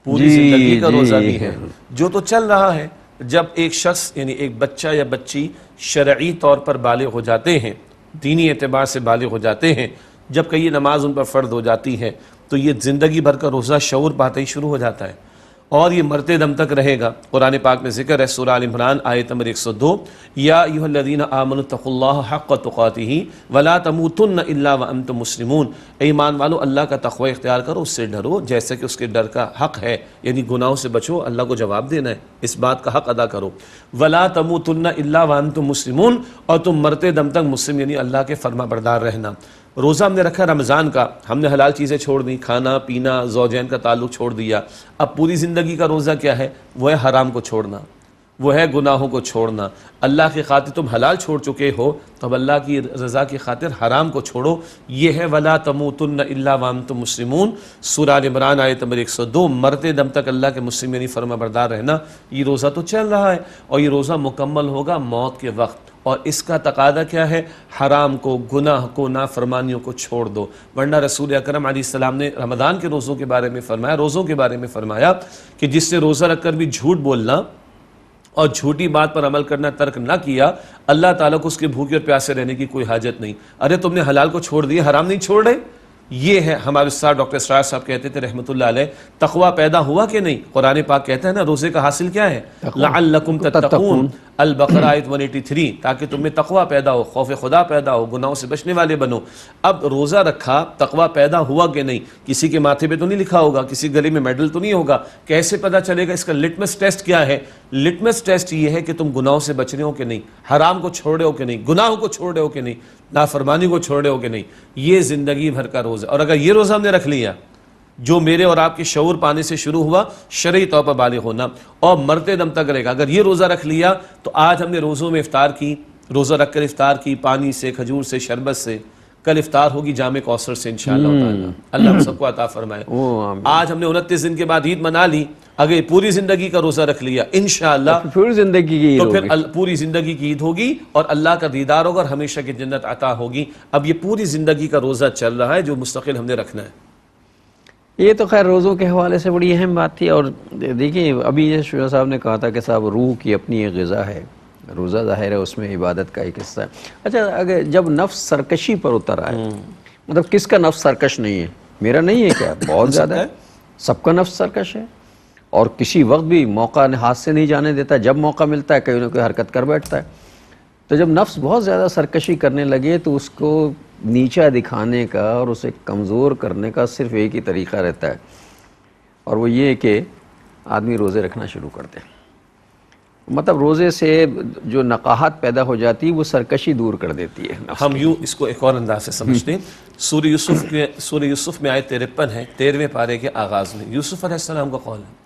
پوری زندگی کا روزہ بھی ہے جو تو چل رہا ہے۔ جب ایک شخص یعنی ایک بچہ یا بچی شرعی طور پر بالغ ہو جاتے ہیں، دینی اعتبار سے بالغ ہو جاتے ہیں، جب کہیں نماز ان پر فرض ہو جاتی ہے تو یہ زندگی بھر کا روزہ شعور پاتے ہی شروع ہو جاتا ہے، اور یہ مرتے دم تک رہے گا۔ قرآن پاک میں ذکر ہے سورہ آل عمران آیت نمبر 102، یا ایھا الذین آمنوا اتقوا اللہ حق تقاتہ ولا تموتن الا وانتم مسلمون، اے ایمان والو اللہ کا تقوی اختیار کرو، اس سے ڈرو جیسے کہ اس کے ڈر کا حق ہے، یعنی گناہوں سے بچو، اللہ کو جواب دینا ہے، اس بات کا حق ادا کرو۔ ولا تموتن الا وانتم مسلمون، اور تم مرتے دم تک مسلم یعنی اللہ کے فرما بردار رہنا۔ روزہ ہم نے رکھا رمضان کا، ہم نے حلال چیزیں چھوڑ دی، کھانا پینا زوجین کا تعلق چھوڑ دیا، اب پوری زندگی کا روزہ کیا ہے؟ وہ ہے حرام کو چھوڑنا، وہ ہے گناہوں کو چھوڑنا۔ اللہ کی خاطر تم حلال چھوڑ چکے ہو تو اب اللہ کی رضا کی خاطر حرام کو چھوڑو، یہ ہے وَلَا تَمُوتُنَّ إِلَّا وَأَنْتُمْ مُسْلِمُونَ، سورہ آل عمران آیت نمبر 102۔ مرتے دم تک اللہ کے مسلم یعنی فرما بردار رہنا، یہ روزہ تو چل رہا ہے، اور یہ روزہ مکمل ہوگا موت کے وقت، اور اس کا تقاضا کیا ہے؟ حرام کو، گناہ کو، نافرمانیوں کو چھوڑ دو، ورنہ رسول اکرم علیہ السلام نے رمضان کے روزوں کے بارے میں فرمایا، روزوں کے بارے میں فرمایا کہ جس سے روزہ رکھ کر بھی جھوٹ بولنا اور جھوٹی بات پر عمل کرنا ترک نہ کیا، اللہ تعالیٰ کو اس کے بھوکے اور پیاسے رہنے کی کوئی حاجت نہیں۔ ارے تم نے حلال کو چھوڑ دیا، حرام نہیں چھوڑ رہے؟ یہ ہے ہمارے استاد ڈاکٹر اسرار صاحب کہتے تھے رحمۃ اللہ علیہ، تقویٰ پیدا ہوا کہ نہیں؟ قرآن پاک کہتا ہے نا روزے کا حاصل کیا ہے؟ لعلکم تتقون، البقرہ آیت 183، تاکہ تم میں تقویٰ پیدا ہو، خوف خدا پیدا ہو، گناہوں سے بچنے والے بنو۔ اب روزہ رکھا، تقویٰ پیدا ہوا کہ نہیں؟ کسی کے ماتھے پہ تو نہیں لکھا ہوگا، کسی گلے میں میڈل تو نہیں ہوگا، کیسے پتہ چلے گا؟ اس کا لٹمس ٹیسٹ کیا ہے؟ لٹمس ٹیسٹ یہ ہے کہ تم گناہوں سے بچ رہے ہو کہ نہیں، حرام کو چھوڑ رہے ہو کہ نہیں، گناہوں کو چھوڑ رہے ہو کہ نہیں، نافرمانی کو چھوڑ رہے ہو کہ نہیں۔ یہ زندگی بھر کا روزہ، اور اگر یہ روزہ ہم نے رکھ لیا جو میرے اور آپ کے شعور پانے سے شروع ہوا، شرعی طور پر بالغ ہونا، اور مرتے دم تک رہے گا، اگر یہ روزہ رکھ لیا تو آج ہم نے روزوں میں افطار کی، روزہ رکھ کر افطار کی، پانی سے، کھجور سے، شربت سے، کل افطار ہوگی جامع کوثر سے انشاءاللہ تعالی، اللہ ہم سب کو عطا فرمائے۔ آج ہم نے 29 دن کے بعد عید منا لی، اگر یہ پوری زندگی کا روزہ رکھ لیا انشاءاللہ پوری زندگی کی تو پھر پوری زندگی کی عید ہوگی، اور اللہ کا دیدار ہوگا، اور ہمیشہ کی جنت عطا ہوگی۔ اب یہ پوری زندگی کا روزہ چل رہا ہے جو مستقل ہم نے رکھنا ہے۔ یہ تو خیر روزوں کے حوالے سے بڑی اہم بات تھی، اور دیکھیں ابھی یہ شجاع صاحب نے کہا تھا کہ صاحب روح کی اپنی ایک غذا ہے، روزہ ظاہر ہے اس میں عبادت کا ایک حصہ ہے۔ اچھا اگر جب نفس سرکشی پر اتر آئے، مطلب کس کا نفس سرکش نہیں ہے؟ میرا نہیں ہے کیا؟ بہت زیادہ ہے، سب کا نفس سرکش ہے، اور کسی وقت بھی موقع ہاتھ سے نہیں جانے دیتا، جب موقع ملتا ہے کہیں نہ کوئی حرکت کر بیٹھتا ہے۔ تو جب نفس بہت زیادہ سرکشی کرنے لگے تو اس کو نیچا دکھانے کا اور اسے کمزور کرنے کا صرف ایک ہی طریقہ رہتا ہے، اور وہ یہ کہ آدمی روزے رکھنا شروع کر دے۔ مطلب روزے سے جو نقاہت پیدا ہو جاتی ہے وہ سرکشی دور کر دیتی ہے۔ ہم یوں اس کو ایک اور انداز سے سمجھتے ہیں، سورہ یوسف میں آیت 53 ہے، 13ویں پارے کے آغاز میں یوسف علیہ السلام کا قول ہے،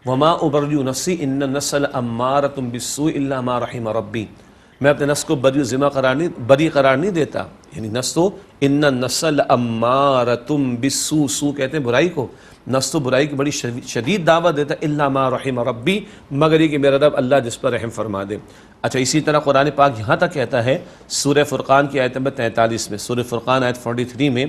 وَمَا أُبَرِّئُ نَفْسِي إِنَّ النَّفْسَ لَأَمَّارَةٌ بِالسُّوءِ إِلَّا مَا رَحِمَ رَبِّي، میں اپنے نفس کو بری قرار نہیں دیتا، یعنی نفس تو ان النفس لأمارۃ بالسوء، سوء کہتے ہیں برائی کو، نفس تو برائی کی بڑی شدید دعوت دیتا ہے، الا ما رحم ربی، مگر یہ کہ میرا رب اللہ جس پر رحم فرما دے۔ اچھا اسی طرح قرآن پاک یہاں تک کہتا ہے سورہ فرقان کی آیت نمبر 43 میں، سورہ فرقان آیت 43 میں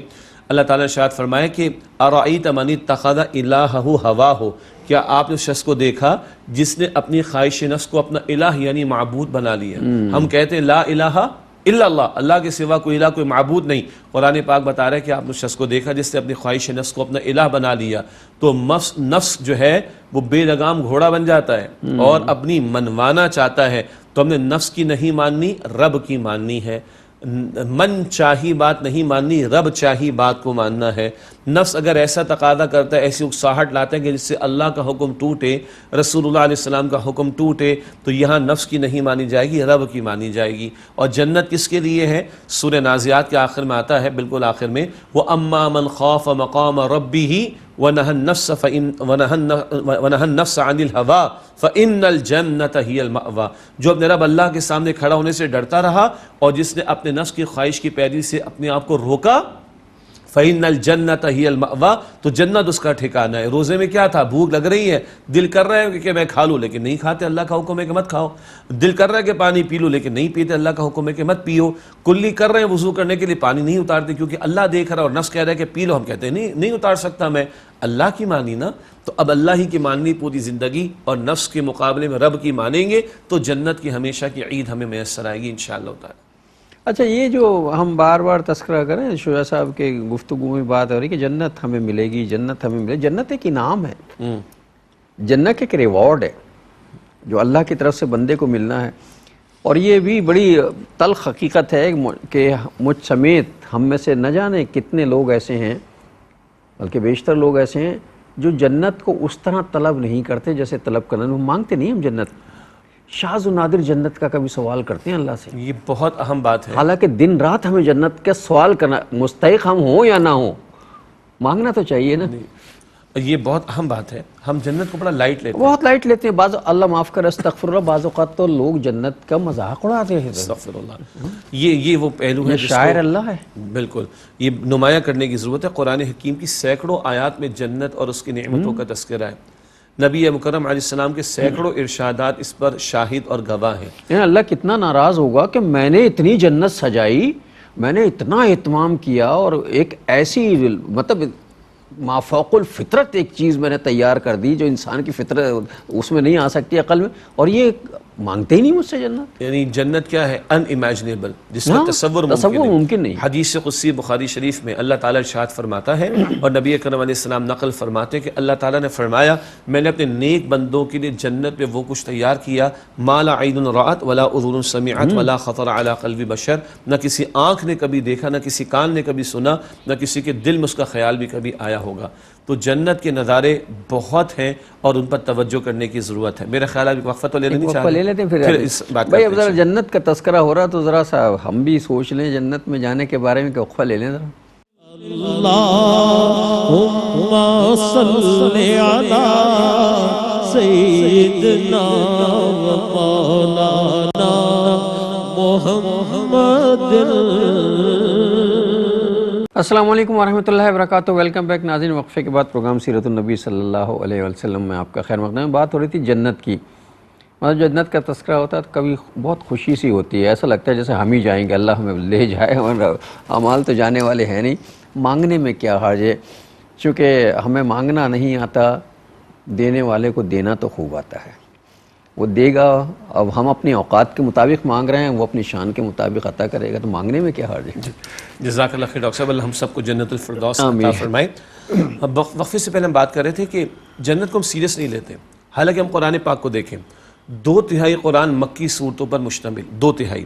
اللہ تعالیٰ نے ارشاد فرمایا کہ ارأیت من اتخذ الہہ ہواہ، کیا آپ نے اس شخص کو دیکھا جس نے اپنی خواہش نفس کو اپنا الہ یعنی معبود بنا لیا؟ ہم کہتے ہیں لا الہ الا اللہ، اللہ کے سوا کوئی الہ کوئی معبود نہیں، قرآن پاک بتا رہا ہے کہ آپ نے اس شخص کو دیکھا جس نے اپنی خواہش نفس کو اپنا الہ بنا لیا، تو نفس جو ہے وہ بے لگام گھوڑا بن جاتا ہے اور اپنی منوانا چاہتا ہے۔ تو ہم نے نفس کی نہیں ماننی، رب کی ماننی ہے۔ من چاہی بات نہیں ماننی، رب چاہی بات کو ماننا ہے۔ نفس اگر ایسا تقاضا کرتا ہے، ایسی اکساہٹ لاتا ہے کہ جس سے اللہ کا حکم ٹوٹے، رسول اللہ علیہ السلام کا حکم ٹوٹے، تو یہاں نفس کی نہیں مانی جائے گی، رب کی مانی جائے گی۔ اور جنت کس کے لیے ہے؟ سورہ نازعات کے آخر میں آتا ہے، بالکل آخر میں، وَأَمَّا مَنْ خَافَ مَقَامَ رَبِّهِ وَنَهَى النَّفْسَ عَنِ الْهَوَىٰ فَإِنَّ الْجَنَّةَ هِيَ الْمَأْوَىٰ، جو اپنے رب اللہ کے سامنے کھڑا ہونے سے ڈرتا رہا اور جس نے اپنے نفس کی خواہش کی پیروی سے اپنے آپ کو روکا، فَإِنَّ الْجَنَّةَ هِيَ الْمَأْوَىٰ، تو جنت اس کا ٹھکانہ ہے۔ روزے میں کیا تھا؟ بھوک لگ رہی ہے، دل کر رہا ہے کہ میں کھا لوں، لیکن نہیں کھاتے، اللہ کا حکم ہے کہ مت کھاؤ۔ دل کر رہا ہے کہ پانی پی لوں، لیکن نہیں پیتے، اللہ کا حکم ہے کہ مت پیو۔ کلی کر رہے ہیں وضو کرنے کے لیے، پانی نہیں اتارتے کیونکہ اللہ دیکھ رہا ہے اور نفس کہہ رہا ہے کہ پی لو، ہم کہتے ہیں نہیں اتار سکتا میں، اللہ کی مانی نا، تو اب اللہ ہی کی ماننی پوری زندگی، اور نفس کے مقابلے میں رب کی مانیں گے تو جنت کی ہمیشہ کی عید ہمیں میسر آئے گی انشاءاللہ تعالی۔ اچھا، یہ جو ہم بار بار تذکرہ کریں، شجاع صاحب کے گفتگو میں بات ہو رہی کہ جنت ہمیں ملے گی، جنت ہمیں ملے گی، جنت ایک انعام ہے، جنت ایک ریوارڈ ہے جو اللہ کی طرف سے بندے کو ملنا ہے۔ اور یہ بھی بڑی تلخ حقیقت ہے کہ مجھ سمیت ہم میں سے نہ جانے کتنے لوگ ایسے ہیں، بلکہ بیشتر لوگ ایسے ہیں جو جنت کو اس طرح طلب نہیں کرتے جیسے طلب کرنا، مانگتے نہیں ہم جنت، شاذ و نادر جنت کا کبھی سوال کرتے ہیں اللہ سے۔ یہ بہت اہم بات ہے، حالانکہ دن رات ہمیں جنت کا سوال کرنا، مستحق ہم ہوں یا نہ ہوں، مانگنا تو چاہیے نا۔ یہ بہت اہم بات ہے، ہم جنت کو بڑا لائٹ لیتے ہیں، بہت لائٹ لیتے ہیں، بعض اللہ معاف کر استغفر اللہ، بعض اوقات تو لوگ جنت کا مذاق اڑاتے ہیں۔ استغفر اللہ۔ یہ وہ پہلو ہے یہ شاعر اللہ ہے، بالکل یہ نمایاں کرنے کی ضرورت ہے۔ قرآن حکیم کی سینکڑوں آیات میں جنت اور اس کی نعمتوں کا تذکرہ ہے، نبی مکرم علیہ السلام کے سینکڑوں ارشادات اس پر شاہد اور گواہ ہیں۔ یعنی اللہ کتنا ناراض ہوگا کہ میں نے اتنی جنت سجائی، میں نے اتنا اہتمام کیا، اور ایک ایسی مطلب مافوق الفطرت ایک چیز میں نے تیار کر دی جو انسان کی فطرت اس میں نہیں آ سکتی عقل میں، اور یہ مانگتے ہی نہیں مجھ سے جنت۔ یعنی جنت کیا ہے؟ ان امیجنیبل، جس کا تصور ممکن نہیں۔ حدیث قدسی بخاری شریف میں اللہ تعالیٰ ارشاد فرماتا ہے اور نبی اکرم علیہ السلام نقل فرماتے ہیں کہ اللہ تعالیٰ نے فرمایا، میں نے اپنے نیک بندوں کے لیے جنت میں وہ کچھ تیار کیا، ما لا عین رأت ولا اذن سمعت ولا خطر علی قلب بشر، نہ کسی آنکھ نے کبھی دیکھا، نہ کسی کان نے کبھی سنا، نہ کسی کے دل میں اس کا خیال بھی کبھی آیا ہوگا۔ تو جنت کے نظارے بہت ہیں اور ان پر توجہ کرنے کی ضرورت ہے۔ میرا خیال ہے وقفہ تو لے لیتے ہیں پھر اس بات بھائی، اب ذرا جنت کا تذکرہ ہو رہا تو ذرا سا ہم بھی سوچ لیں جنت میں جانے کے بارے میں، کہ وقفہ لے لیں ذرا۔ اللہم صلی علی سیدنا و مولانا محمد۔ السلام علیکم ورحمۃ اللہ وبرکاتہ، ویلکم بیک ناظرین۔ وقفے کے بعد پروگرام سیرت النبی صلی اللہ علیہ وسلم میں آپ کا خیر مقدم ہے۔ بات ہو رہی تھی جنت کی، مطلب جنت کا تذکرہ ہوتا ہے تو کبھی بہت خوشی سی ہوتی ہے، ایسا لگتا ہے جیسے ہم ہی جائیں گے، اللہ ہمیں لے جائے، اعمال تو جانے والے ہیں نہیں۔ مانگنے میں کیا حرج ہے؟ چونکہ ہمیں مانگنا نہیں آتا، دینے والے کو دینا تو خوب آتا ہے، وہ دے گا۔ اب ہم اپنی اوقات کے مطابق مانگ رہے ہیں، وہ اپنی شان کے مطابق عطا کرے گا، تو مانگنے میں کیا حرج ہے؟ جزاک اللہ خیر ڈاکٹر صاحب، اللہ ہم سب کو جنت الفردوس عطا فرمائے۔ اب وقفے سے پہلے ہم بات کر رہے تھے کہ جنت کو ہم سیریس نہیں لیتے، حالانکہ ہم قرآن پاک کو دیکھیں، 2/3 قرآن مکی صورتوں پر مشتمل، 2/3،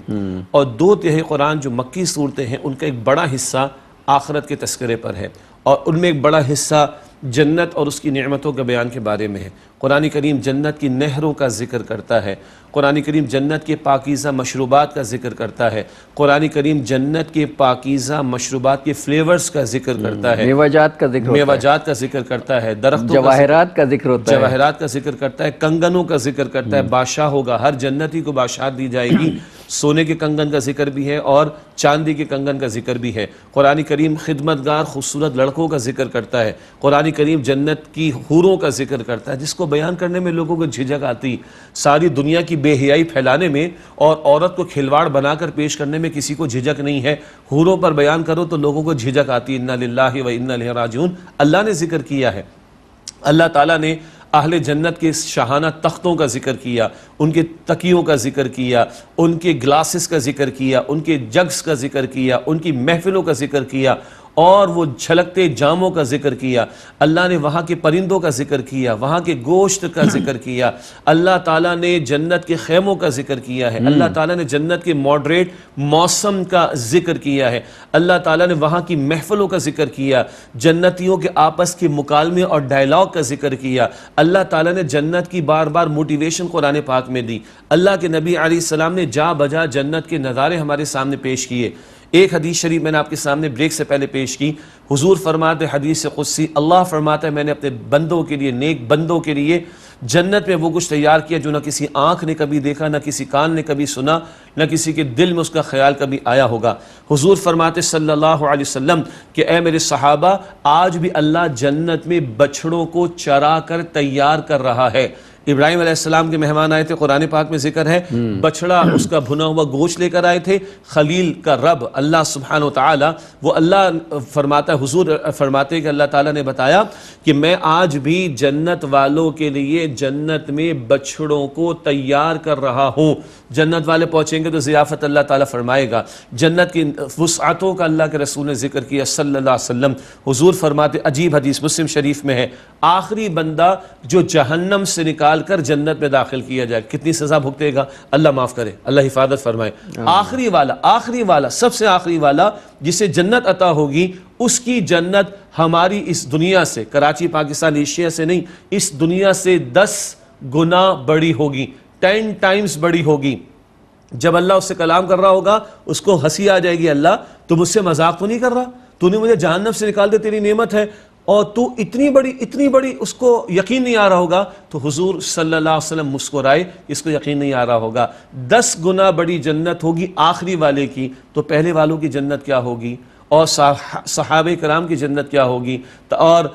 اور 2/3 قرآن جو مکی صورتیں ہیں ان کا ایک بڑا حصہ آخرت کے تذکرے پر ہے، اور ان میں ایک بڑا حصہ جنت اور اس کی نعمتوں کے بیان کے بارے میں ہے۔ قرآن کریم جنت کی نہروں کا ذکر کرتا ہے، قرآن کریم جنت کے پاکیزہ مشروبات کا ذکر کرتا ہے، قرآن کریم جنت کے پاکیزہ مشروبات کے فلیورز کا ذکر کرتا ہے، میوجات کا ذکر، میوجات کا ذکر کرتا ہے، درختوں جواہرات کا ذکر ہوتا ہے، جواہرات کا ذکر کرتا ہے، کنگنوں کا ذکر کرتا ہے، بادشاہ ہوگا، ہر جنتی کو بادشاہ دی جائے گی، سونے کے کنگن کا ذکر بھی ہے اور چاندی کے کنگن کا ذکر بھی ہے۔ قرآن کریم خدمتگار خوبصورت لڑکوں کا ذکر کرتا ہے، قرآن کریم جنت کی حوروں کا ذکر کرتا ہے، جس کو بیان کرنے میں لوگوں کو جھجک آتی، ساری دنیا کی بے حیائی پھیلانے میں اور عورت کو کھلواڑ بنا کر پیش کرنے میں کسی کو جھجک نہیں ہے، حوروں پر بیان کرو تو لوگوں کو جھجک آتی۔ انا للہ و انا الیہ راجعون اللہ نے ذکر کیا ہے، اللہ تعالیٰ نے اہل جنت کے شاہانہ تختوں کا ذکر کیا، ان کے تکیوں کا ذکر کیا، ان کے گلاسز کا ذکر کیا، ان کے جگز کا ذکر کیا، ان کی محفلوں کا ذکر کیا، اور وہ جھلکتے جاموں کا ذکر کیا، اللہ نے وہاں کے پرندوں کا ذکر کیا، وہاں کے گوشت کا ذکر کیا، اللہ تعالیٰ نے جنت کے خیموں کا ذکر کیا ہے، اللہ تعالیٰ نے جنت کے ماڈریٹ موسم کا ذکر کیا ہے، اللہ تعالیٰ نے وہاں کی محفلوں کا ذکر کیا، جنتیوں کے آپس کے مکالمے اور ڈائلاگ کا ذکر کیا، اللہ تعالیٰ نے جنت کی بار بار موٹیویشن قرآن پاک میں دی، اللہ کے نبی علیہ السلام نے جا بجا جنت کے نظارے ہمارے سامنے پیش کیے۔ ایک حدیث شریف میں نے آپ کے سامنے بریک سے پہلے پیش کی، حضور فرماتے حدیث قدسی، اللہ فرماتا ہے میں نے اپنے بندوں کے لیے، نیک بندوں کے لیے جنت میں وہ کچھ تیار کیا جو نہ کسی آنکھ نے کبھی دیکھا، نہ کسی کان نے کبھی سنا، نہ کسی کے دل میں اس کا خیال کبھی آیا ہوگا۔ حضور فرماتے صلی اللہ علیہ وسلم کہ اے میرے صحابہ، آج بھی اللہ جنت میں بچھڑوں کو چرا کر تیار کر رہا ہے۔ ابراہیم علیہ السلام کے مہمان آئے تھے، قرآن پاک میں ذکر ہے، بچڑا اس کا بھنا ہوا گوشت لے کر آئے تھے، خلیل کا رب اللہ سبحانہ و تعالی، وہ اللہ فرماتا ہے، حضور فرماتے ہیں کہ اللہ تعالیٰ نے بتایا کہ میں آج بھی جنت والوں کے لیے جنت میں بچڑوں کو تیار کر رہا ہوں۔ جنت والے پہنچیں گے تو ضیافت اللہ تعالیٰ فرمائے گا، جنت کی وسعتوں کا اللہ کے رسول نے ذکر کیا صلی اللہ علیہ وسلم۔ حضور فرماتے، عجیب حدیث مسلم شریف میں ہے، آخری بندہ جو جہنم سے نکال کر جنت میں داخل کیا جائے، کتنی سزا بھگتے گا، اللہ معاف کرے، اللہ حفاظت فرمائے۔ آخری والا سب سے آخری والا جسے جنت عطا ہوگی، اس کی جنت ہماری اس دنیا سے، کراچی پاکستان ایشیا سے نہیں، اس دنیا سے 10 گنا بڑی ہوگی، 10 ٹائمز بڑی ہوگی۔ جب اللہ اس سے کلام کر رہا ہوگا، اس کو ہنسی آ جائے گی، اللہ تو مجھ سے مذاق تو نہیں کر رہا، تو نے مجھے جہنم سے نکال دے، تیری نعمت ہے، اور تو اتنی بڑی اس کو یقین نہیں آ رہا ہوگا، تو حضور صلی اللہ علیہ وسلم مسکرائے، اس کو یقین نہیں آ رہا ہوگا۔ 10 گنا بڑی جنت ہوگی آخری والے کی، تو پہلے والوں کی جنت کیا ہوگی، اور صحابہ کرام کی جنت کیا ہوگی، اور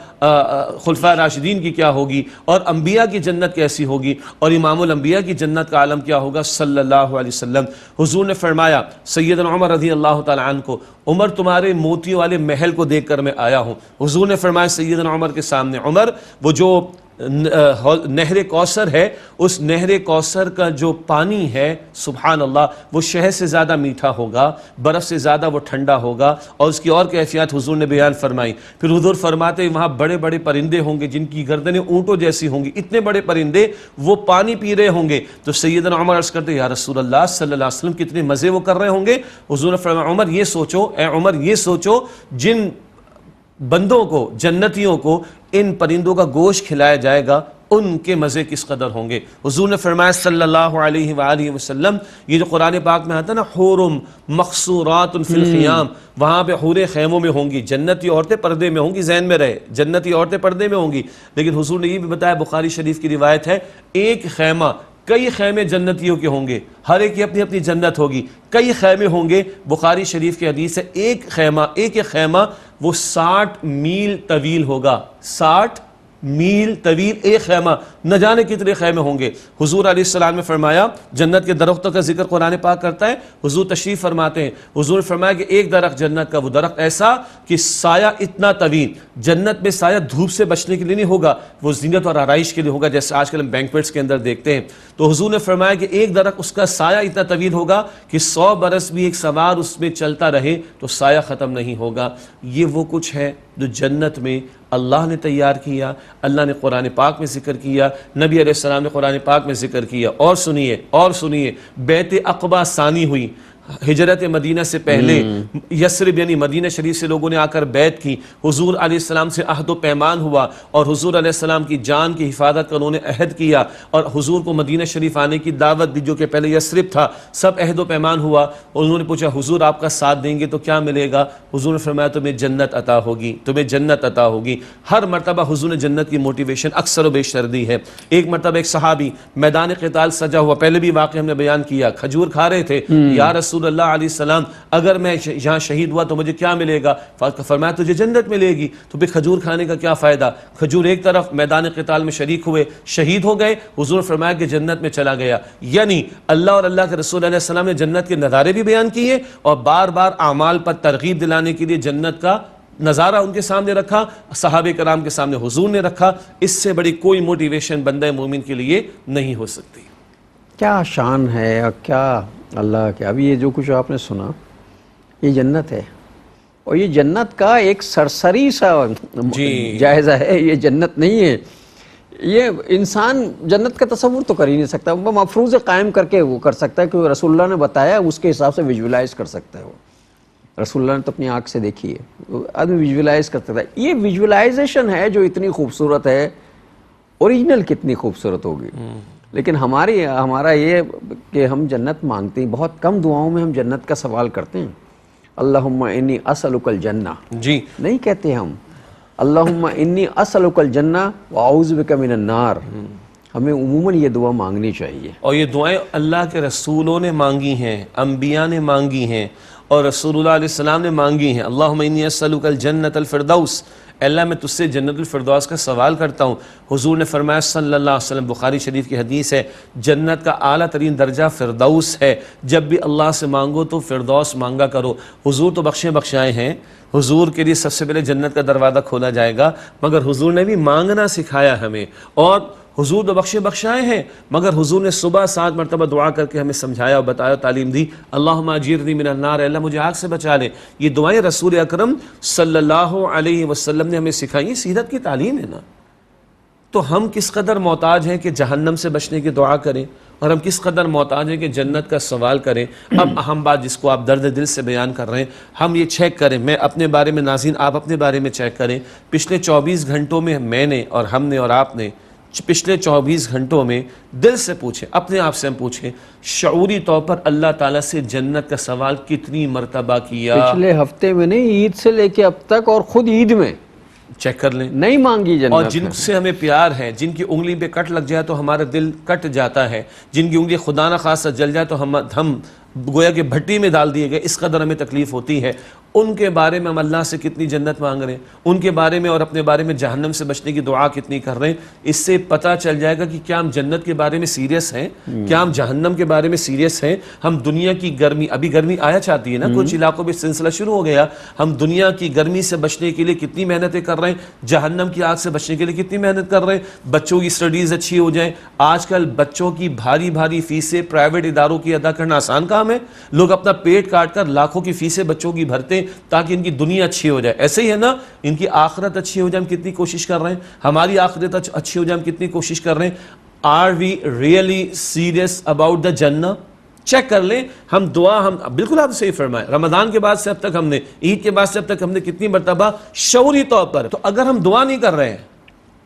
خلفاء راشدین کی کیا ہوگی، اور انبیاء کی جنت کیسی ہوگی، اور امام الانبیاء کی جنت کا عالم کیا ہوگا صلی اللہ علیہ وسلم۔ حضور نے فرمایا سیدنا عمر رضی اللہ تعالیٰ عنہ کو، عمر تمہارے موتیوں والے محل کو دیکھ کر میں آیا ہوں۔ حضور نے فرمایا سیدنا عمر کے سامنے، عمر وہ جو نہر کوثر ہے، اس نہر کوثر کا جو پانی ہے سبحان اللہ، وہ شہد سے زیادہ میٹھا ہوگا، برف سے زیادہ وہ ٹھنڈا ہوگا، اور اس کی اور کیفیات حضور نے بیان فرمائی۔ پھر حضور فرماتے وہاں بڑے بڑے پرندے ہوں گے جن کی گردنیں اونٹوں جیسی ہوں گی، اتنے بڑے پرندے وہ پانی پی رہے ہوں گے۔ تو سیدنا عمر عرض کرتے یا رسول اللہ صلی اللہ علیہ وسلم، کتنے مزے وہ کر رہے ہوں گے۔ حضور نے فرمایا عمر یہ سوچو، اے عمر یہ سوچو، جن بندوں کو، جنتیوں کو ان پرندوں کا گوشت کھلایا جائے گا، ان کے مزے کس قدر ہوں گے۔ حضور نے فرمایا صلی اللہ علیہ وآلہ وسلم، یہ جو قرآن پاک میں آتا ہے نا، حورم مقصورات فی الخیام، وہاں پہ حوریں خیموں میں ہوں گی، جنتی عورتیں پردے میں ہوں گی، ذہن میں رہے، جنتی عورتیں پردے میں ہوں گی۔ لیکن حضور نے یہ بھی بتایا، بخاری شریف کی روایت ہے، ایک خیمہ، کئی خیمے جنتیوں کے ہوں گے، ہر ایک کی اپنی اپنی جنت ہوگی، کئی خیمے ہوں گے۔ بخاری شریف کی حدیث ہے، ایک خیمہ وہ 60 میل طویل ہوگا، 60 میل طویل ایک خیمہ، نہ جانے کتنے خیمے ہوں گے۔ حضور علیہ السلام نے فرمایا، جنت کے درختوں کا ذکر قرآن پاک کرتا ہے، حضور تشریف فرماتے ہیں، حضور نے فرمایا کہ ایک درخت جنت کا، وہ درخت ایسا کہ سایہ اتنا طویل، جنت میں سایہ دھوپ سے بچنے کے لیے نہیں ہوگا، وہ زینت اور آرائش کے لیے ہوگا، جیسے آج کل ہم بینکویٹس کے اندر دیکھتے ہیں۔ تو حضور نے فرمایا کہ ایک درخت، اس کا سایہ اتنا طویل ہوگا کہ 100 برس بھی ایک سوار اس میں چلتا رہے تو سایہ ختم نہیں ہوگا۔ یہ وہ کچھ ہے جو جنت میں اللہ نے تیار کیا، اللہ نے قرآن پاک میں ذکر کیا، نبی علیہ السلام نے قرآن پاک میں ذکر کیا۔ اور سنیے بیعت عقبہ ثانی ہوئی، ہجرت مدینہ سے پہلے، یثرب یعنی مدینہ شریف سے لوگوں نے آ کر بیعت کی، حضور علیہ السلام سے عہد و پیمان ہوا، اور حضور علیہ السلام کی جان کی حفاظت کا انہوں نے عہد کیا، اور حضور کو مدینہ شریف آنے کی دعوت دی، جو کہ پہلے یثرب تھا، سب عہد و پیمان ہوا۔ انہوں نے پوچھا حضور آپ کا ساتھ دیں گے تو کیا ملے گا؟ حضور نے فرمایا تمہیں جنت عطا ہوگی، تمہیں جنت عطا ہوگی۔ ہر مرتبہ حضور نے جنت کی موٹیویشن اکثر و بیشتر دی ہے۔ ایک مرتبہ ایک صحابی میدان قتال سجا ہوا، پہلے بھی واقعہ ہم نے بیان کیا، کھجور کھا رہے تھے، یا رسول اللہ علیہ السلام اگر میں یہاں شہید ہوا تو مجھے کیا ملے گا؟ فرمایا تجھے جنت ملے گی۔ تو پھر کھجور کھانے کا کیا فائدہ؟ کھجور ایک طرف، میدان قتال میں شریک ہوئے، شہید ہو گئے، حضور نے فرمایا کہ جنت میں چلا گیا۔ یعنی اللہ اور اللہ کے رسول علیہ السلام نے جنت کے نظارے بھی بیان کیے، اور بار بار اعمال پر ترغیب دلانے کے لیے جنت کا نظارہ ان کے سامنے رکھا، صحابہ کرام کے سامنے حضور نے رکھا۔ اس سے بڑی کوئی موٹیویشن بندہ مومن کے لیے نہیں ہو سکتی۔ کیا شان ہے اور کیا اللہ کے، ابھی یہ جو کچھ آپ نے سنا یہ جنت ہے، اور یہ جنت کا ایک سرسری سا جائزہ ہے، یہ جنت نہیں ہے. یہ انسان جنت کا تصور تو کر ہی نہیں سکتا. وہ مفروض قائم کر کے وہ کر سکتا ہے کہ رسول اللہ نے بتایا، اس کے حساب سے ویژولائز کر سکتا ہے. وہ رسول اللہ نے تو اپنی آنکھ سے دیکھی ہے، آدمی ویژولائز کر سکتا ہے. یہ ویژولائزیشن ہے جو اتنی خوبصورت ہے، اوریجنل کتنی خوبصورت ہوگی. لیکن ہمارا یہ کہ ہم جنت مانگتے ہیں، بہت کم دعاؤں میں ہم جنت کا سوال کرتے ہیں. اللہم انی اسألک الجنہ جی نہیں کہتے ہم، اللہم انی اسألک الجنہ واعوذ بک من النار. ہمیں عموماً یہ دعا مانگنی چاہیے. اور یہ دعائیں اللہ کے رسولوں نے مانگی ہیں، انبیاء نے مانگی ہیں، اور رسول اللہ علیہ السلام نے مانگی ہیں. اللہم انی اسألک الجنۃ الفردوس، اللہ میں تجھ سے جنت الفردوس کا سوال کرتا ہوں. حضور نے فرمایا صلی اللہ علیہ وسلم، بخاری شریف کی حدیث ہے، جنت کا اعلیٰ ترین درجہ فردوس ہے. جب بھی اللہ سے مانگو تو فردوس مانگا کرو. حضور تو بخشے بخشائے ہیں، حضور کے لیے سب سے پہلے جنت کا دروازہ کھولا جائے گا، مگر حضور نے بھی مانگنا سکھایا ہمیں. اور حضور تو بخشے بخشائے ہیں، مگر حضور نے صبح 7 مرتبہ دعا کر کے ہمیں سمجھایا اور بتایا، تعلیم دی. اللہم اجرنی من النار، اللہ مجھے آگ سے بچا لے. یہ دعائیں رسول اکرم صلی اللہ علیہ وسلم نے ہمیں سکھائی. یہ سیرت کی تعلیم ہے نا. تو ہم کس قدر محتاج ہیں کہ جہنم سے بچنے کی دعا کریں، اور ہم کس قدر محتاج ہیں کہ جنت کا سوال کریں. اب اہم بات جس کو آپ درد دل سے بیان کر رہے ہیں، ہم یہ چیک کریں. میں اپنے بارے میں، ناظرین آپ اپنے بارے میں چیک کریں. پچھلے 24 گھنٹوں میں میں نے اور ہم نے اور آپ نے، پچھلے 24 گھنٹوں میں دل سے پوچھیں، اپنے آپ سے ہم پوچھیں، شعوری طور پر اللہ تعالیٰ سے جنت کا سوال کتنی مرتبہ کیا؟ پچھلے ہفتے میں نہیں، عید سے لے کے اب تک، اور خود عید میں چیک کر لیں. نہیں مانگی جنت. اور جن سے ہمیں پیار ہے، جن کی انگلی پہ کٹ لگ جائے تو ہمارا دل کٹ جاتا ہے، جن کی انگلی خدا نہ خاصہ جل جائے تو ہم گویا کہ بھٹی میں ڈال دیے گئے، اس قدر ہمیں تکلیف ہوتی ہے. ان کے بارے میں ہم اللہ سے کتنی جنت مانگ رہے ہیں، ان کے بارے میں اور اپنے بارے میں جہنم سے بچنے کی دعا کتنی کر رہے ہیں. اس سے پتہ چل جائے گا کہ کیا ہم جنت کے بارے میں سیریس ہیں، کیا ہم جہنم کے بارے میں سیریس ہیں. ہم دنیا کی گرمی، ابھی گرمی آیا چاہتی ہے نا، کچھ علاقوں میں سلسلہ شروع ہو گیا. ہم دنیا کی گرمی سے بچنے کے لیے کتنی محنتیں کر رہے ہیں، جہنم کی آگ سے بچنے کے لیے کتنی محنت کر رہے ہیں. بچوں کی اسٹڈیز اچھی ہو جائیں. آج کل بچوں کی بھاری بھاری فیسیں پرائیویٹ اداروں کی ادا کرنا آسان کام ہے. لوگ اپنا پیٹ کاٹ کر لاکھوں کی فیسیں بچوں کی بھرتے ہیں تاکہ ان کی دنیا اچھی ہو جائے. ایسے ہی ہے نا، ان کی آخرت اچھی ہو جائے ہم کتنی کوشش کر رہے ہیں، ہماری آخرت اچھی ہو جائے ہم کتنی کوشش کر رہے ہیں. Are we really serious about the Jinnah? Check کر لیں. ہم دعا، ہم بالکل آپ صحیح فرمائے، رمضان کے بعد سے اب تک ہم نے، عید کے بعد سے اب تک ہم نے کتنی مرتبہ شعوری طور پر. تو اگر ہم دعا نہیں کر رہے ہیں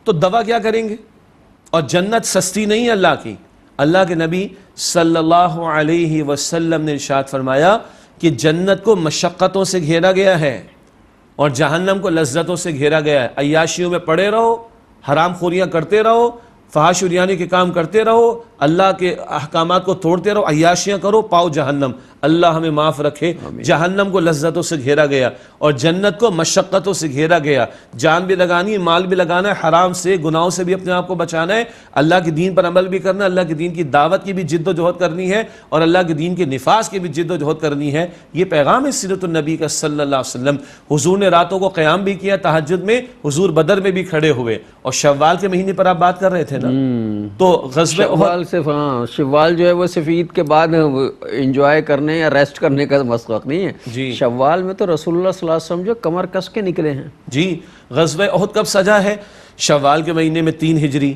تو دوا کیا کریں گے؟ اور جنت سستی نہیں ہے اللہ کی. اللہ کے نبی صلی اللہ علیہ وسلم نے ارشاد فرمایا کہ جنت کو مشقتوں سے گھیرا گیا ہے اور جہنم کو لذتوں سے گھیرا گیا ہے. عیاشیوں میں پڑے رہو، حرام خوریاں کرتے رہو، فحش و ریانی کے کام کرتے رہو، اللہ کے احکامات کو توڑتے رہو، عیاشیاں کرو، پاؤ جہنم. اللہ ہمیں معاف رکھے. جہنم کو لذتوں سے گھیرا گیا اور جنت کو مشقتوں سے گھیرا گیا. جان بھی لگانی ہے، مال بھی لگانا ہے، حرام سے، گناہوں سے بھی اپنے آپ کو بچانا ہے، اللہ کے دین پر عمل بھی کرنا ہے، اللہ کے دین کی دعوت کی بھی جد و جہد کرنی ہے، اور اللہ کے دین کے نفاذ کی بھی جد و جہد کرنی ہے. یہ پیغام ہے سیرت النبی کا صلی اللہ علیہ وسلم. حضور نے راتوں کو قیام بھی کیا، تہجد میں حضور بدر میں بھی کھڑے ہوئے. اور شوال کے مہینے پر آپ بات کر رہے تھے نا، تو غزوہ شوال صرف، ہاں شوال جو ہے وہ صرف عید کے بعد انجوائے کرنے یا ریسٹ کرنے کا مسوق نہیں ہے. جی شوال میں تو رسول اللہ صلی اللہ علیہ وسلم جو کمر کس کے نکلے ہیں. جی غزوہ احد کب سجا ہے؟ شوال کے مہینے میں 3 ہجری.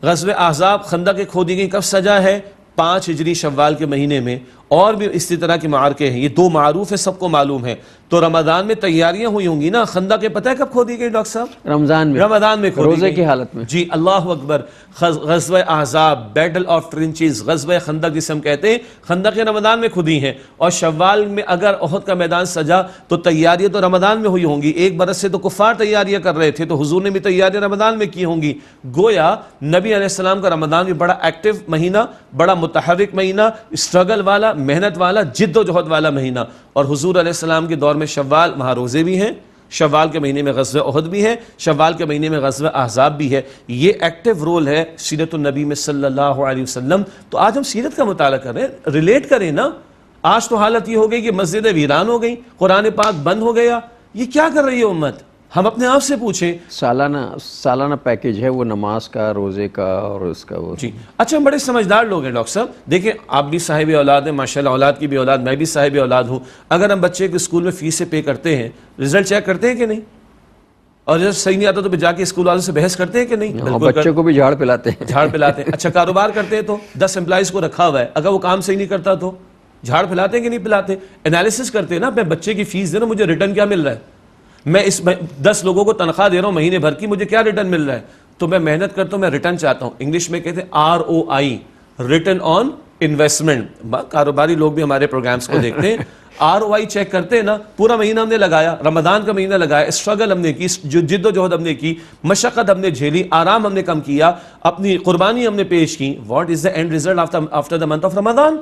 غزوہ احزاب خندق کھودی گئی کب سجا ہے؟ 5 ہجری شوال کے مہینے میں. اور بھی اسی طرح کے معرکے ہیں، یہ 2 معروف ہیں، سب کو معلوم ہے. تو رمضان میں تیاریاں ہوئی ہوں گی نا. خندق پتہ ہے کب کھودی گئی ڈاکٹر صاحب؟ رمضان میں کھودی روزے گئی. کی حالت میں. جی اللہ اکبر. غزوہ احزاب، بیٹل آف ٹرنچز، غزوہ خندق جسے ہم کہتے ہیں، خندق رمضان میں کھودی ہیں. اور شوال میں اگر احد کا میدان سجا تو تیاریاں تو رمضان میں ہوئی ہوں گی. 1 برس سے تو کفار تیاریاں کر رہے تھے، تو حضور نے بھی تیاریاں رمضان میں کی ہوں گی. گویا نبی علیہ السلام کا رمضان بھی بڑا ایکٹیو مہینہ، بڑا متحرک مہینہ، اسٹرگل والا، محنت والا، جد و جہد والا مہینہ. اور حضور علیہ السلام کے دور میں شوال، وہاں روزے بھی ہیں، شوال کے مہینے میں غزوہ احد بھی ہے، شوال کے مہینے میں غزوہ احزاب بھی ہے. یہ ایکٹیو رول ہے سیرت النبی میں صلی اللہ علیہ وسلم. تو آج ہم سیرت کا مطالعہ کر رہے ہیں، ریلیٹ کریں نا. آج تو حالت یہ ہو گئی کہ مسجدیں ویران ہو گئی، قرآن پاک بند ہو گیا. یہ کیا کر رہی ہے امت؟ ہم اپنے آپ سے پوچھیں. سالانہ پیکیج ہے وہ نماز کا، روزے کا اور اس کا وہ. جی اچھا، ہم بڑے سمجھدار لوگ ہیں ڈاکٹر صاحب. دیکھیں آپ بھی صاحب اولاد ہیں ماشاءاللہ، اولاد کی بھی اولاد، میں بھی صاحب اولاد ہوں. اگر ہم بچے کو اسکول میں فیس سے پے کرتے ہیں، رزلٹ چیک کرتے ہیں کہ نہیں؟ اور جب صحیح نہیں آتا تو جا کے اسکول والوں سے بحث کرتے ہیں کہ نہیں؟ بالکل. بچے کو بھی جھاڑ پلاتے ہیں. جھاڑ پلاتے ہیں. اچھا کاروبار کرتے ہیں تو 10 امپلائیز کو رکھا ہوا ہے، اگر وہ کام صحیح نہیں کرتا تو جھاڑ پھیلاتے ہیں کہ نہیں پلاتے؟ انالیسس کرتے ہیں نا، میں بچے کی فیس دے رہا ہوں، مجھے ریٹرن کیا مل رہا ہے؟ میں اس 10 لوگوں کو تنخواہ دے رہا ہوں مہینے بھر کی، مجھے کیا ریٹرن مل رہا ہے؟ تو میں محنت کرتا ہوں، میں ریٹرن چاہتا ہوں. انگلش میں کہتے ہیں ROI، ریٹرن آن انویسٹمنٹ. کاروباری لوگ بھی ہمارے پروگرامز کو دیکھتے ہیں. ROI چیک کرتے ہیں نا. پورا مہینہ ہم نے لگایا، رمضان کا مہینہ لگایا، اسٹرگل ہم نے کی، جد و جہد ہم نے کی، مشقت ہم نے جھیلی، آرام ہم نے کم کیا، اپنی قربانی ہم نے پیش کی. What is the end result after the month of Ramadan?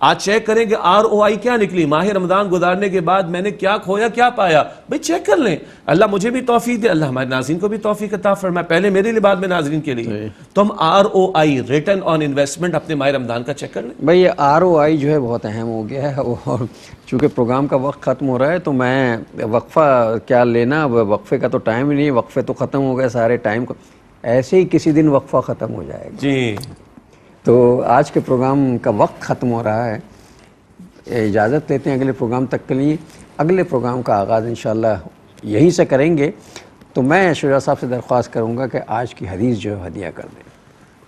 آج چیک کریں کہ ROI کیا نکلی. ماہ رمضان گزارنے کے بعد میں نے کیا کھویا کیا پایا، بھئی چیک کر لیں. اللہ مجھے بھی توفیق دے، اللہ ہمارے ناظرین کو بھی توفیق عطا فرمائے، پہلے میرے لیے بعد میں ناظرین کے لیے. تو ہم ROI ریٹرن آن انویسٹمنٹ اپنے ماہ رمضان کا چیک کر لیں. بھئی یہ ROI جو ہے بہت اہم ہو گیا ہے، اور چونکہ پروگرام کا وقت ختم ہو رہا ہے تو میں وقفہ کیا لینا، وقفے کا تو ٹائم ہی نہیں، وقفے تو ختم ہو گئے سارے ٹائم کو، ایسے ہی کسی دن وقفہ ختم ہو جائے گا. جی تو آج کے پروگرام کا وقت ختم ہو رہا ہے، اجازت لیتے ہیں اگلے پروگرام تک کے لیے. اگلے پروگرام کا آغاز انشاءاللہ یہیں سے کریں گے. تو میں شجاع صاحب سے درخواست کروں گا کہ آج کی حدیث جو ہے ہدیہ کر دیں.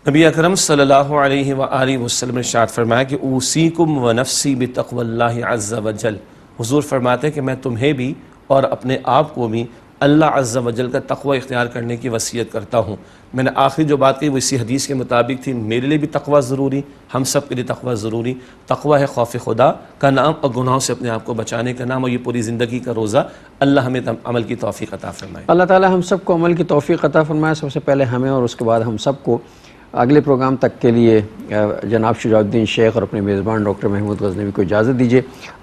نبی اکرم صلی اللہ علیہ وآلہ وسلم نے ارشاد فرمایا کہ اوصیکم ونفسی بتقوی اللہ عز وجل. حضور فرماتے ہیں کہ میں تمہیں بھی اور اپنے آپ کو بھی اللہ عز وجل کا تقوی اختیار کرنے کی وصیت کرتا ہوں. میں نے آخری جو بات کہی وہ اسی حدیث کے مطابق تھی. میرے لیے بھی تقوی ضروری، ہم سب کے لیے تقوی ضروری. تقوی ہے خوف خدا کا نام اور گناہوں سے اپنے آپ کو بچانے کا نام، اور یہ پوری زندگی کا روزہ. اللہ ہمیں عمل کی توفیق عطا فرمائے. اللہ تعالی ہم سب کو عمل کی توفیق عطا فرمائے. سب سے پہلے ہمیں اور اس کے بعد ہم سب کو. اگلے پروگرام تک کے لیے جناب شجاع الدین شیخ اور اپنے میزبان ڈاکٹر محمود غزنوی کو اجازت دیجیے.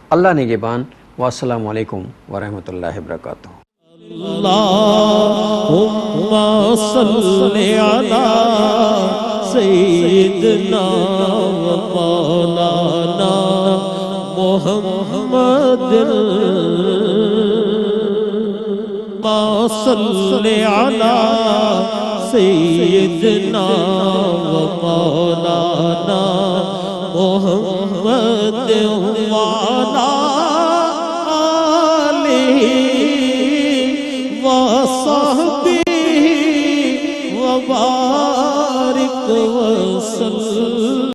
اللہ نگہبان. والسلام علیکم ورحمۃ اللہ وبرکاتہ. اللہم صلی علی سیدنا و مولانا محمد. صلی علی سیدنا و مولانا محمد وعلا